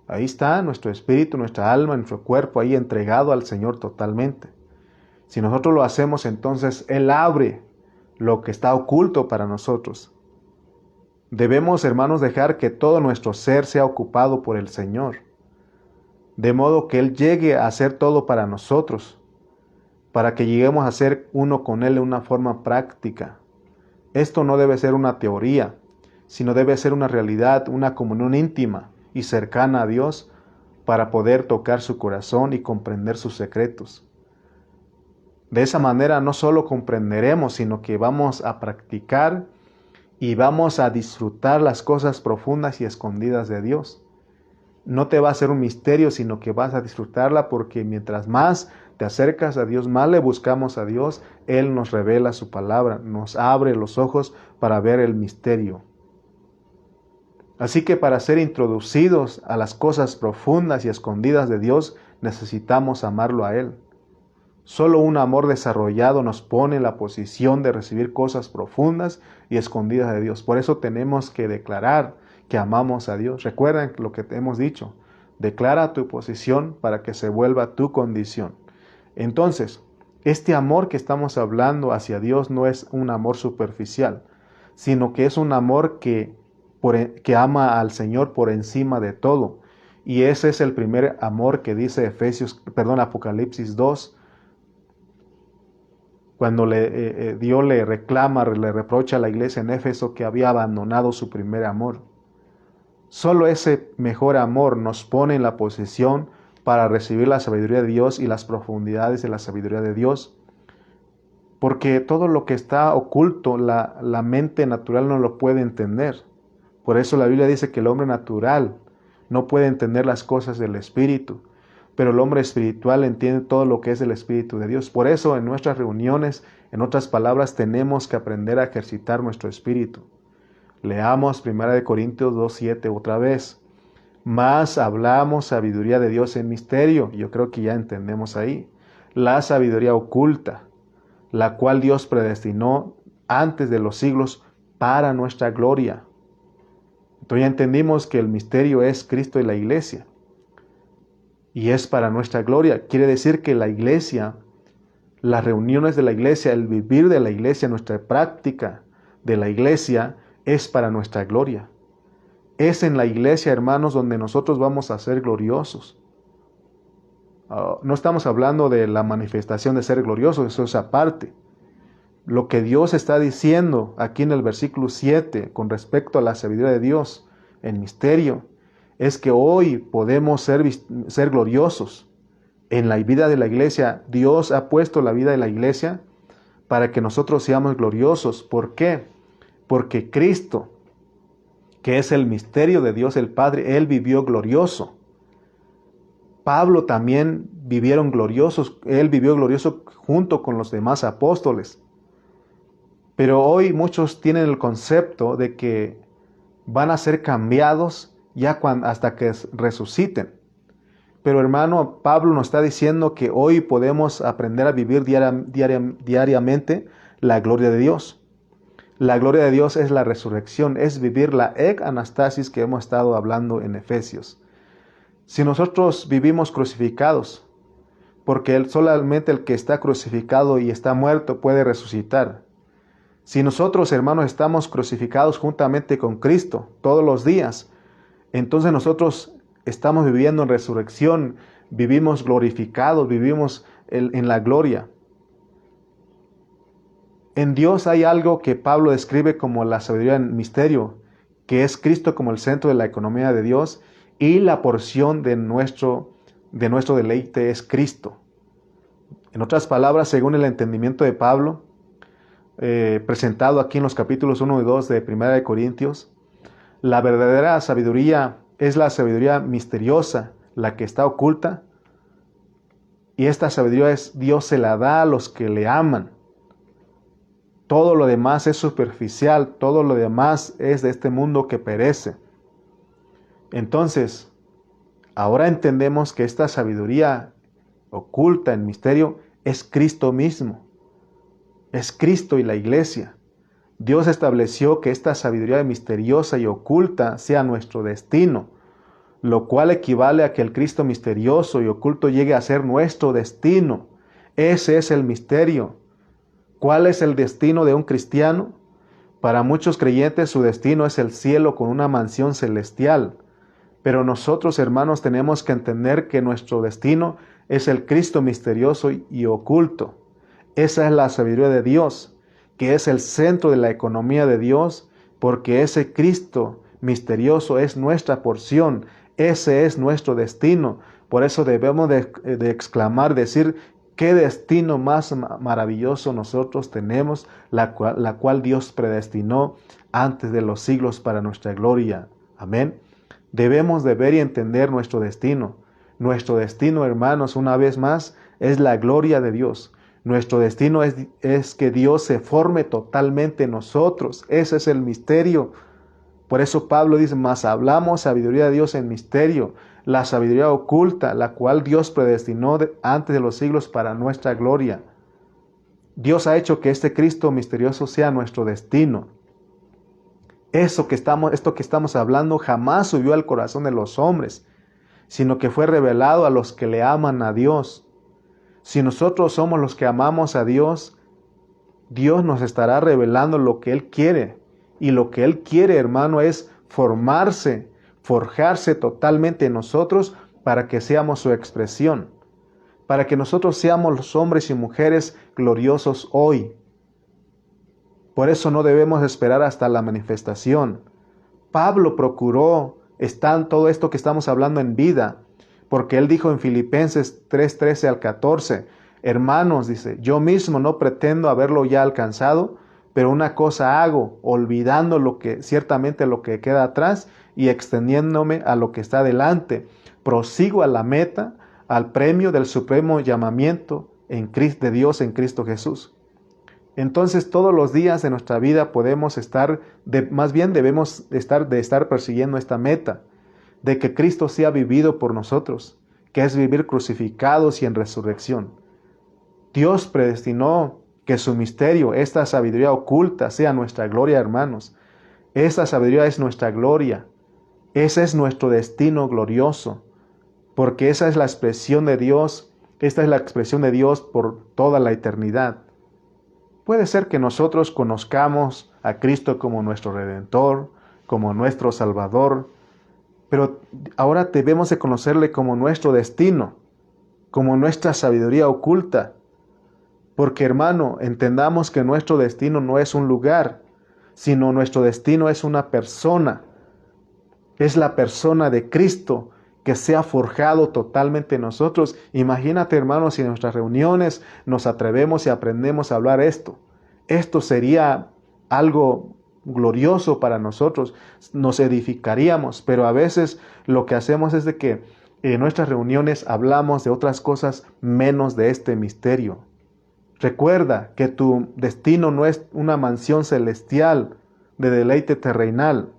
Ahí está nuestro espíritu, nuestra alma, nuestro cuerpo ahí entregado al Señor totalmente. Si nosotros lo hacemos, entonces Él abre lo que está oculto para nosotros. Debemos, hermanos, dejar que todo nuestro ser sea ocupado por el Señor, de modo que Él llegue a hacer todo para nosotros, para que lleguemos a ser uno con Él de una forma práctica. Esto no debe ser una teoría, sino debe ser una realidad, una comunión íntima y cercana a Dios para poder tocar su corazón y comprender sus secretos. De esa manera no solo comprenderemos, sino que vamos a practicar y vamos a disfrutar las cosas profundas y escondidas de Dios. No te va a ser un misterio, sino que vas a disfrutarla, porque mientras más te acercas a Dios, más le buscamos a Dios, Él nos revela su palabra, nos abre los ojos para ver el misterio. Así que para ser introducidos a las cosas profundas y escondidas de Dios, necesitamos amarlo a Él. Solo un amor desarrollado nos pone en la posición de recibir cosas profundas y escondidas de Dios. Por eso tenemos que declarar que amamos a Dios. Recuerden lo que te hemos dicho. Declara tu posición para que se vuelva tu condición. Entonces, este amor que estamos hablando hacia Dios no es un amor superficial, sino que es un amor que ama al Señor por encima de todo. Y ese es el primer amor que dice Apocalipsis 2, cuando Dios le reclama, le reprocha a la iglesia en Éfeso que había abandonado su primer amor. Solo ese mejor amor nos pone en la posición para recibir la sabiduría de Dios y las profundidades de la sabiduría de Dios. Porque todo lo que está oculto, la mente natural no lo puede entender. Por eso la Biblia dice que el hombre natural no puede entender las cosas del Espíritu, pero el hombre espiritual entiende todo lo que es el Espíritu de Dios. Por eso en nuestras reuniones, en otras palabras, tenemos que aprender a ejercitar nuestro espíritu. Leamos 1 Corintios 2:7 otra vez. Más hablamos sabiduría de Dios en misterio. Yo creo que ya entendemos ahí. La sabiduría oculta, la cual Dios predestinó antes de los siglos para nuestra gloria. Entonces ya entendimos que el misterio es Cristo y la iglesia. Y es para nuestra gloria. Quiere decir que la iglesia, las reuniones de la iglesia, el vivir de la iglesia, nuestra práctica de la iglesia es para nuestra gloria. Es en la iglesia, hermanos, donde nosotros vamos a ser gloriosos. No estamos hablando de la manifestación de ser gloriosos, eso es aparte. Lo que Dios está diciendo aquí en el versículo 7 con respecto a la sabiduría de Dios en misterio, es que hoy podemos ser gloriosos. En la vida de la iglesia, Dios ha puesto la vida de la iglesia para que nosotros seamos gloriosos. ¿Por qué? Porque Cristo, que es el misterio de Dios el Padre, Él vivió glorioso. Pablo también vivieron gloriosos, él vivió glorioso junto con los demás apóstoles. Pero hoy muchos tienen el concepto de que van a ser cambiados ya hasta que resuciten. Pero hermano, Pablo nos está diciendo que hoy podemos aprender a vivir diariamente la gloria de Dios. La gloria de Dios es la resurrección, es vivir la ek anastasis que hemos estado hablando en Efesios. Si nosotros vivimos crucificados, porque solamente el que está crucificado y está muerto puede resucitar. Si nosotros, hermanos, estamos crucificados juntamente con Cristo todos los días, entonces nosotros estamos viviendo en resurrección, vivimos glorificados, vivimos en la gloria. En Dios hay algo que Pablo describe como la sabiduría en misterio, que es Cristo como el centro de la economía de Dios y la porción de de nuestro deleite es Cristo. En otras palabras, según el entendimiento de Pablo, presentado aquí en los capítulos 1 y 2 de 1 de Corintios, la verdadera sabiduría es la sabiduría misteriosa, la que está oculta, y esta sabiduría Dios se la da a los que le aman. Todo lo demás es superficial, todo lo demás es de este mundo que perece. Entonces, ahora entendemos que esta sabiduría oculta en misterio es Cristo mismo. Es Cristo y la iglesia. Dios estableció que esta sabiduría misteriosa y oculta sea nuestro destino, lo cual equivale a que el Cristo misterioso y oculto llegue a ser nuestro destino. Ese es el misterio. ¿Cuál es el destino de un cristiano? Para muchos creyentes su destino es el cielo con una mansión celestial. Pero nosotros, hermanos, tenemos que entender que nuestro destino es el Cristo misterioso y oculto. Esa es la sabiduría de Dios, que es el centro de la economía de Dios, porque ese Cristo misterioso es nuestra porción, ese es nuestro destino. Por eso debemos de exclamar, decir, qué destino más maravilloso nosotros tenemos, la cual Dios predestinó antes de los siglos para nuestra gloria. Amén. Debemos de ver y entender nuestro destino. Nuestro destino, hermanos, una vez más, es la gloria de Dios. Nuestro destino es que Dios se forme totalmente en nosotros. Ese es el misterio. Por eso Pablo dice, mas hablamos sabiduría de Dios en misterio, la sabiduría oculta, la cual Dios predestinó antes de los siglos para nuestra gloria. Dios ha hecho que este Cristo misterioso sea nuestro destino. Esto que estamos hablando jamás subió al corazón de los hombres, sino que fue revelado a los que le aman a Dios. Si nosotros somos los que amamos a Dios, Dios nos estará revelando lo que Él quiere. Y lo que Él quiere, hermano, es forjarse totalmente en nosotros para que seamos su expresión. Para que nosotros seamos los hombres y mujeres gloriosos hoy. Por eso no debemos esperar hasta la manifestación. Pablo procuró estar todo esto que estamos hablando en vida, porque él dijo en Filipenses 3:13 al 14, hermanos, dice, yo mismo no pretendo haberlo ya alcanzado, pero una cosa hago, olvidando ciertamente lo que queda atrás y extendiéndome a lo que está delante. Prosigo a la meta, al premio del supremo llamamiento de Dios en Cristo Jesús. Entonces todos los días de nuestra vida debemos estar persiguiendo esta meta, de que Cristo sea vivido por nosotros, que es vivir crucificados y en resurrección. Dios predestinó que su misterio, esta sabiduría oculta, sea nuestra gloria, hermanos. Esta sabiduría es nuestra gloria. Ese es nuestro destino glorioso, porque esa es la expresión de Dios, esta es la expresión de Dios por toda la eternidad. Puede ser que nosotros conozcamos a Cristo como nuestro Redentor, como nuestro Salvador, pero ahora debemos de conocerle como nuestro destino, como nuestra sabiduría oculta. Porque, hermano, entendamos que nuestro destino no es un lugar, sino nuestro destino es una persona. Es la persona de Cristo que se ha forjado totalmente en nosotros. Imagínate, hermanos, si en nuestras reuniones nos atrevemos y aprendemos a hablar esto. Esto sería algo glorioso para nosotros. Nos edificaríamos, pero a veces lo que hacemos es de que en nuestras reuniones hablamos de otras cosas menos de este misterio. Recuerda que tu destino no es una mansión celestial de deleite terrenal,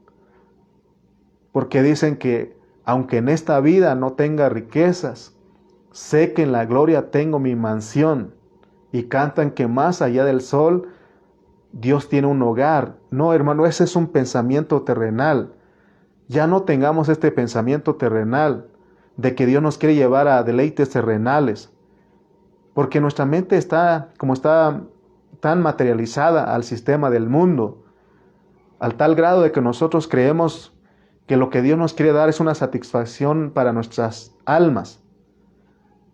porque dicen que aunque en esta vida no tenga riquezas, sé que en la gloria tengo mi mansión, y cantan que más allá del sol Dios tiene un hogar. No, hermano, ese es un pensamiento terrenal. Ya no tengamos este pensamiento terrenal de que Dios nos quiere llevar a deleites terrenales, porque nuestra mente está tan materializada al sistema del mundo, al tal grado de que nosotros creemos que lo que Dios nos quiere dar es una satisfacción para nuestras almas.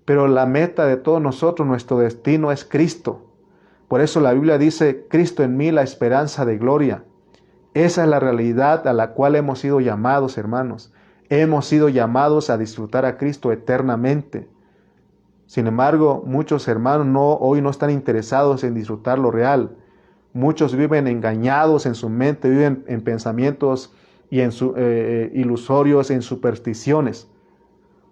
Pero la meta de todos nosotros, nuestro destino es Cristo. Por eso la Biblia dice, Cristo en mí, la esperanza de gloria. Esa es la realidad a la cual hemos sido llamados, hermanos. Hemos sido llamados a disfrutar a Cristo eternamente. Sin embargo, muchos hermanos hoy no están interesados en disfrutar lo real. Muchos viven engañados en su mente, viven en pensamientos y en ilusorios, en supersticiones.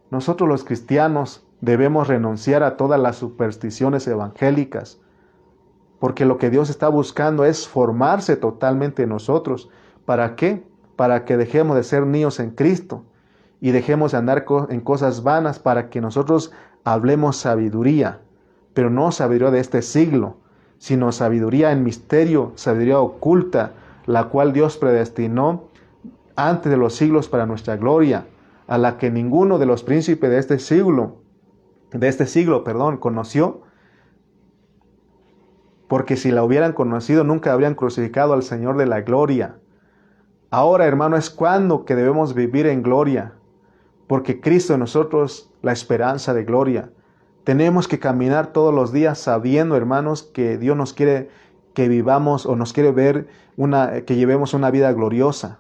Nosotros los cristianos debemos renunciar a todas las supersticiones evangélicas, porque lo que Dios está buscando es formarse totalmente en nosotros. ¿Para qué? Para que dejemos de ser niños en Cristo y dejemos de andar en cosas vanas, para que nosotros hablemos sabiduría, pero no sabiduría de este siglo, sino sabiduría en misterio, sabiduría oculta, la cual Dios predestinó antes de los siglos para nuestra gloria, a la que ninguno de los príncipes de este siglo, conoció, porque si la hubieran conocido nunca habrían crucificado al Señor de la gloria. Ahora, hermano, es cuando que debemos vivir en gloria, porque Cristo en nosotros la esperanza de gloria. Tenemos que caminar todos los días sabiendo, hermanos, que Dios nos quiere que vivamos o nos quiere ver que llevemos una vida gloriosa.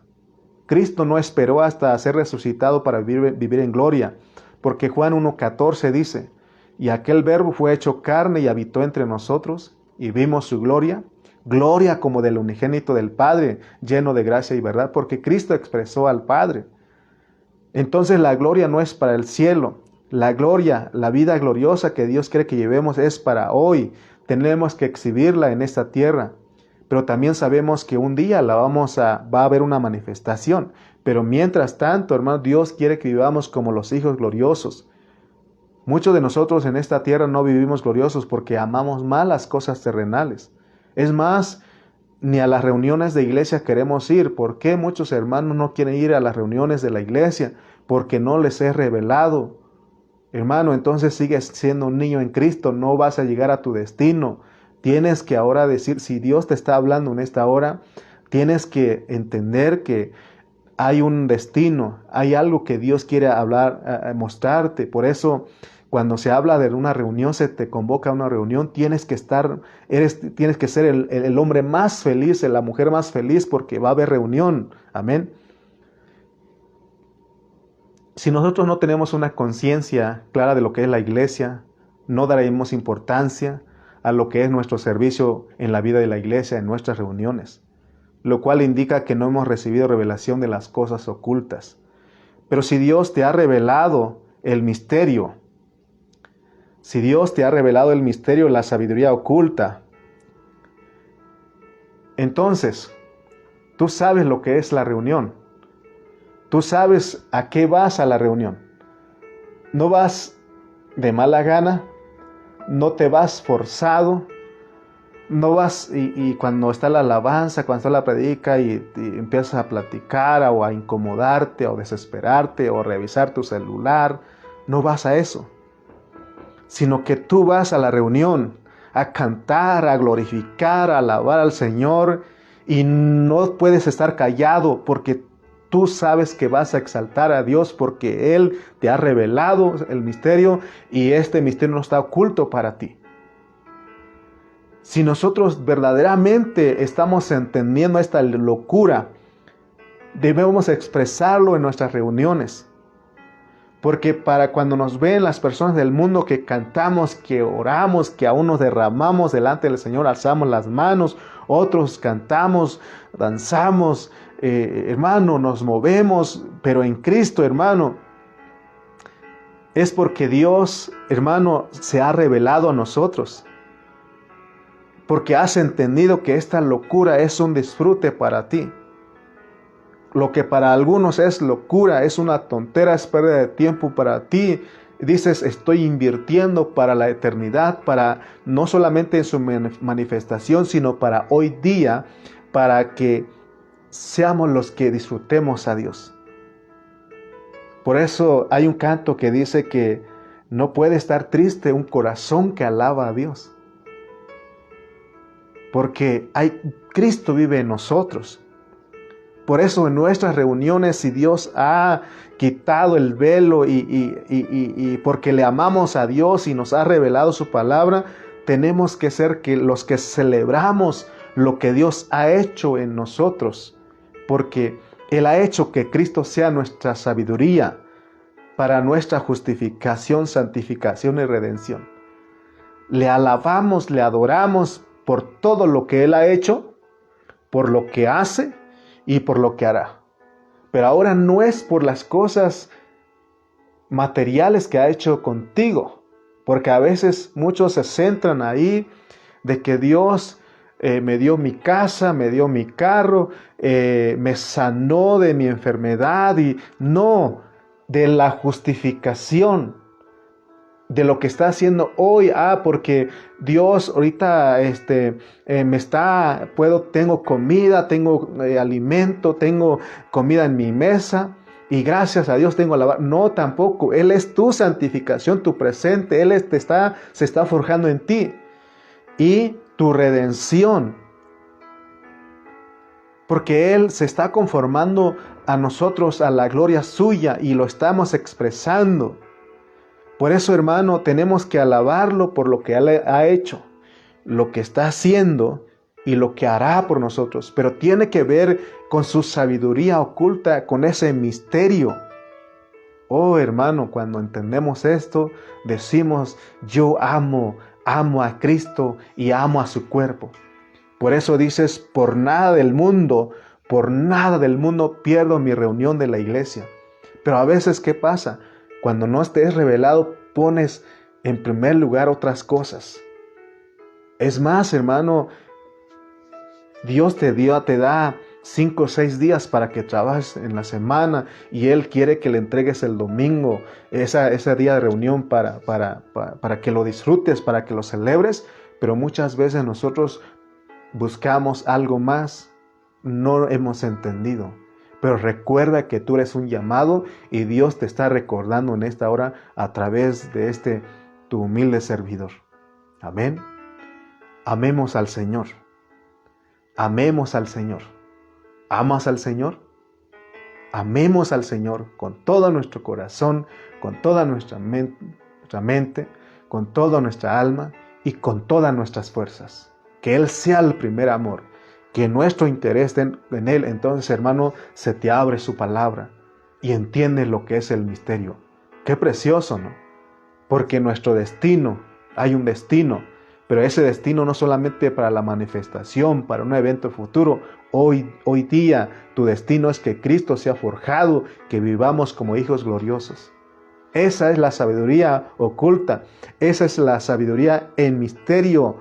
Cristo no esperó hasta ser resucitado para vivir en gloria, porque Juan 1:14 dice, y aquel verbo fue hecho carne y habitó entre nosotros, y vimos su gloria, gloria como del unigénito del Padre, lleno de gracia y verdad, porque Cristo expresó al Padre. Entonces la gloria no es para el cielo, la gloria, la vida gloriosa que Dios quiere que llevemos es para hoy. Tenemos que exhibirla en esta tierra, pero también sabemos que un día va a haber una manifestación. Pero mientras tanto, hermano, Dios quiere que vivamos como los hijos gloriosos. Muchos de nosotros en esta tierra no vivimos gloriosos porque amamos más las cosas terrenales. Es más, ni a las reuniones de iglesia queremos ir. ¿Por qué muchos hermanos no quieren ir a las reuniones de la iglesia? Porque no les he revelado. Hermano, entonces sigues siendo un niño en Cristo, no vas a llegar a tu destino. Tienes que ahora decir, si Dios te está hablando en esta hora, tienes que entender que hay un destino, hay algo que Dios quiere hablar, mostrarte. Por eso, cuando se habla de una reunión, se te convoca a una reunión, tienes que ser el hombre más feliz, la mujer más feliz, porque va a haber reunión. Amén. Si nosotros no tenemos una conciencia clara de lo que es la iglesia, no daremos importancia a lo que es nuestro servicio en la vida de la iglesia, en nuestras reuniones, lo cual indica que no hemos recibido revelación de las cosas ocultas. Pero si Dios te ha revelado el misterio, la sabiduría oculta, entonces tú sabes lo que es la reunión. Tú sabes a qué vas a la reunión. No vas de mala gana, no te vas forzado, no vas y cuando está la alabanza, cuando está la predica y empiezas a platicar o a incomodarte o desesperarte o revisar tu celular, no vas a eso. Sino que tú vas a la reunión a cantar, a glorificar, a alabar al Señor, y no puedes estar callado porque tú sabes que vas a exaltar a Dios porque Él te ha revelado el misterio y este misterio no está oculto para ti. Si nosotros verdaderamente estamos entendiendo esta locura, debemos expresarlo en nuestras reuniones. Porque para cuando nos ven las personas del mundo que cantamos, que oramos, que aún nos derramamos delante del Señor, alzamos las manos, otros cantamos, danzamos, hermano, nos movemos, pero en Cristo, hermano, es porque Dios, hermano, se ha revelado a nosotros. Porque has entendido que esta locura es un disfrute para ti. Lo que para algunos es locura, es una tontera, es pérdida de tiempo para ti. Dices, estoy invirtiendo para la eternidad, para no solamente en su manifestación, sino para hoy día, para que seamos los que disfrutemos a Dios. Por eso hay un canto que dice que no puede estar triste un corazón que alaba a Dios. Porque Cristo vive en nosotros. Por eso en nuestras reuniones, si Dios ha quitado el velo y porque le amamos a Dios y nos ha revelado su palabra, tenemos que ser los que celebramos lo que Dios ha hecho en nosotros. Porque Él ha hecho que Cristo sea nuestra sabiduría para nuestra justificación, santificación y redención. Le alabamos, le adoramos por todo lo que Él ha hecho, por lo que hace y por lo que hará. Pero ahora no es por las cosas materiales que ha hecho contigo, porque a veces muchos se centran ahí de que Dios me dio mi casa, me dio mi carro, me sanó de mi enfermedad, y no, de la justificación, de lo que está haciendo hoy. Porque Dios ahorita tengo comida, tengo alimento, tengo comida en mi mesa, y gracias a Dios tengo alabar. No, tampoco. Él es tu santificación, tu presente. Él se está forjando en ti. Y tu redención. Porque Él se está conformando a nosotros, a la gloria suya, y lo estamos expresando. Por eso, hermano, tenemos que alabarlo por lo que Él ha hecho, lo que está haciendo y lo que hará por nosotros. Pero tiene que ver con su sabiduría oculta, con ese misterio. Oh, hermano, cuando entendemos esto, decimos: yo amo a Cristo y amo a su cuerpo. Por eso dices: por nada del mundo pierdo mi reunión de la iglesia. Pero a veces, ¿qué pasa? Cuando no estés revelado, pones en primer lugar otras cosas. Es más, hermano, Dios te da 5 o 6 días para que trabajes en la semana, y Él quiere que le entregues el domingo, ese día de reunión para que lo disfrutes, para que lo celebres. Pero muchas veces nosotros buscamos algo más, no hemos entendido. Pero recuerda que tú eres un llamado, y Dios te está recordando en esta hora a través de tu humilde servidor. Amén. Amemos al Señor. Amemos al Señor. ¿Amas al Señor? Amemos al Señor con todo nuestro corazón, con toda nuestra mente, con toda nuestra alma y con todas nuestras fuerzas. Que Él sea el primer amor, que nuestro interés en Él. Entonces, hermano, se te abre su palabra y entiendes lo que es el misterio. Qué precioso, ¿no? Porque nuestro destino, hay un destino, pero ese destino no solamente para la manifestación, para un evento futuro. Hoy día tu destino es que Cristo sea forjado, que vivamos como hijos gloriosos. Esa es la sabiduría oculta, esa es la sabiduría en misterio.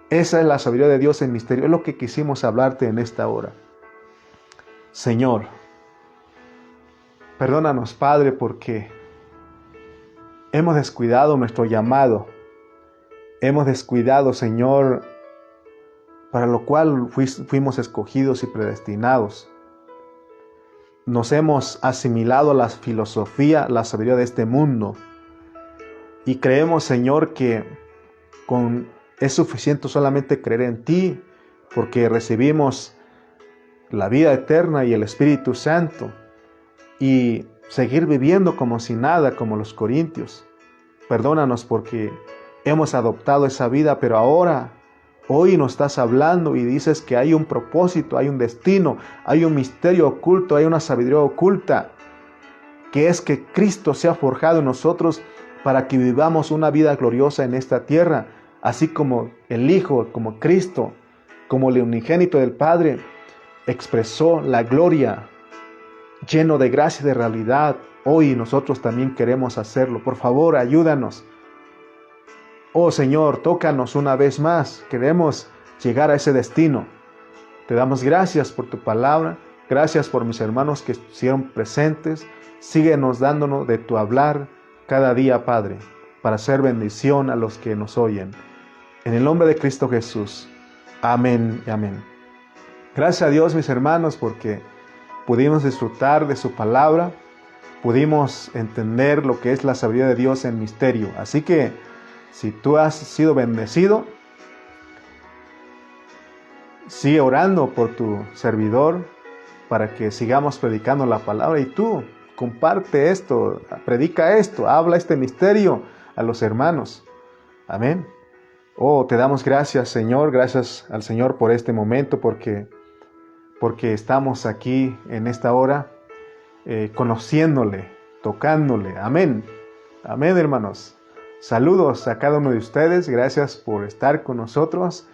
Esa es la sabiduría de Dios en misterio. Es lo que quisimos hablarte en esta hora. Señor, perdónanos, Padre, porque hemos descuidado nuestro llamado. Hemos descuidado, Señor, para lo cual fuimos escogidos y predestinados. Nos hemos asimilado a la filosofía, la sabiduría de este mundo. Y creemos, Señor, que es suficiente solamente creer en ti, porque recibimos la vida eterna y el Espíritu Santo, y seguir viviendo como si nada, como los corintios. Perdónanos porque hemos adoptado esa vida, pero hoy nos estás hablando y dices que hay un propósito, hay un destino, hay un misterio oculto, hay una sabiduría oculta, que es que Cristo sea forjado en nosotros para que vivamos una vida gloriosa en esta tierra. Así como el Hijo, como Cristo, como el unigénito del Padre, expresó la gloria, lleno de gracia y de realidad. Hoy nosotros también queremos hacerlo. Por favor, ayúdanos. Oh Señor, tócanos una vez más. Queremos llegar a ese destino. Te damos gracias por tu palabra. Gracias por mis hermanos que estuvieron presentes. Síguenos dándonos de tu hablar cada día, Padre, para hacer bendición a los que nos oyen. En el nombre de Cristo Jesús. Amén y amén. Gracias a Dios, mis hermanos, porque pudimos disfrutar de su palabra. Pudimos entender lo que es la sabiduría de Dios en misterio. Así que, si tú has sido bendecido, sigue orando por tu servidor para que sigamos predicando la palabra. Y tú, comparte esto, predica esto, habla este misterio a los hermanos. Amén. Oh, te damos gracias, Señor, gracias al Señor por este momento, porque porque estamos aquí en esta hora conociéndole, tocándole. Amén. Amén, hermanos. Saludos a cada uno de ustedes. Gracias por estar con nosotros.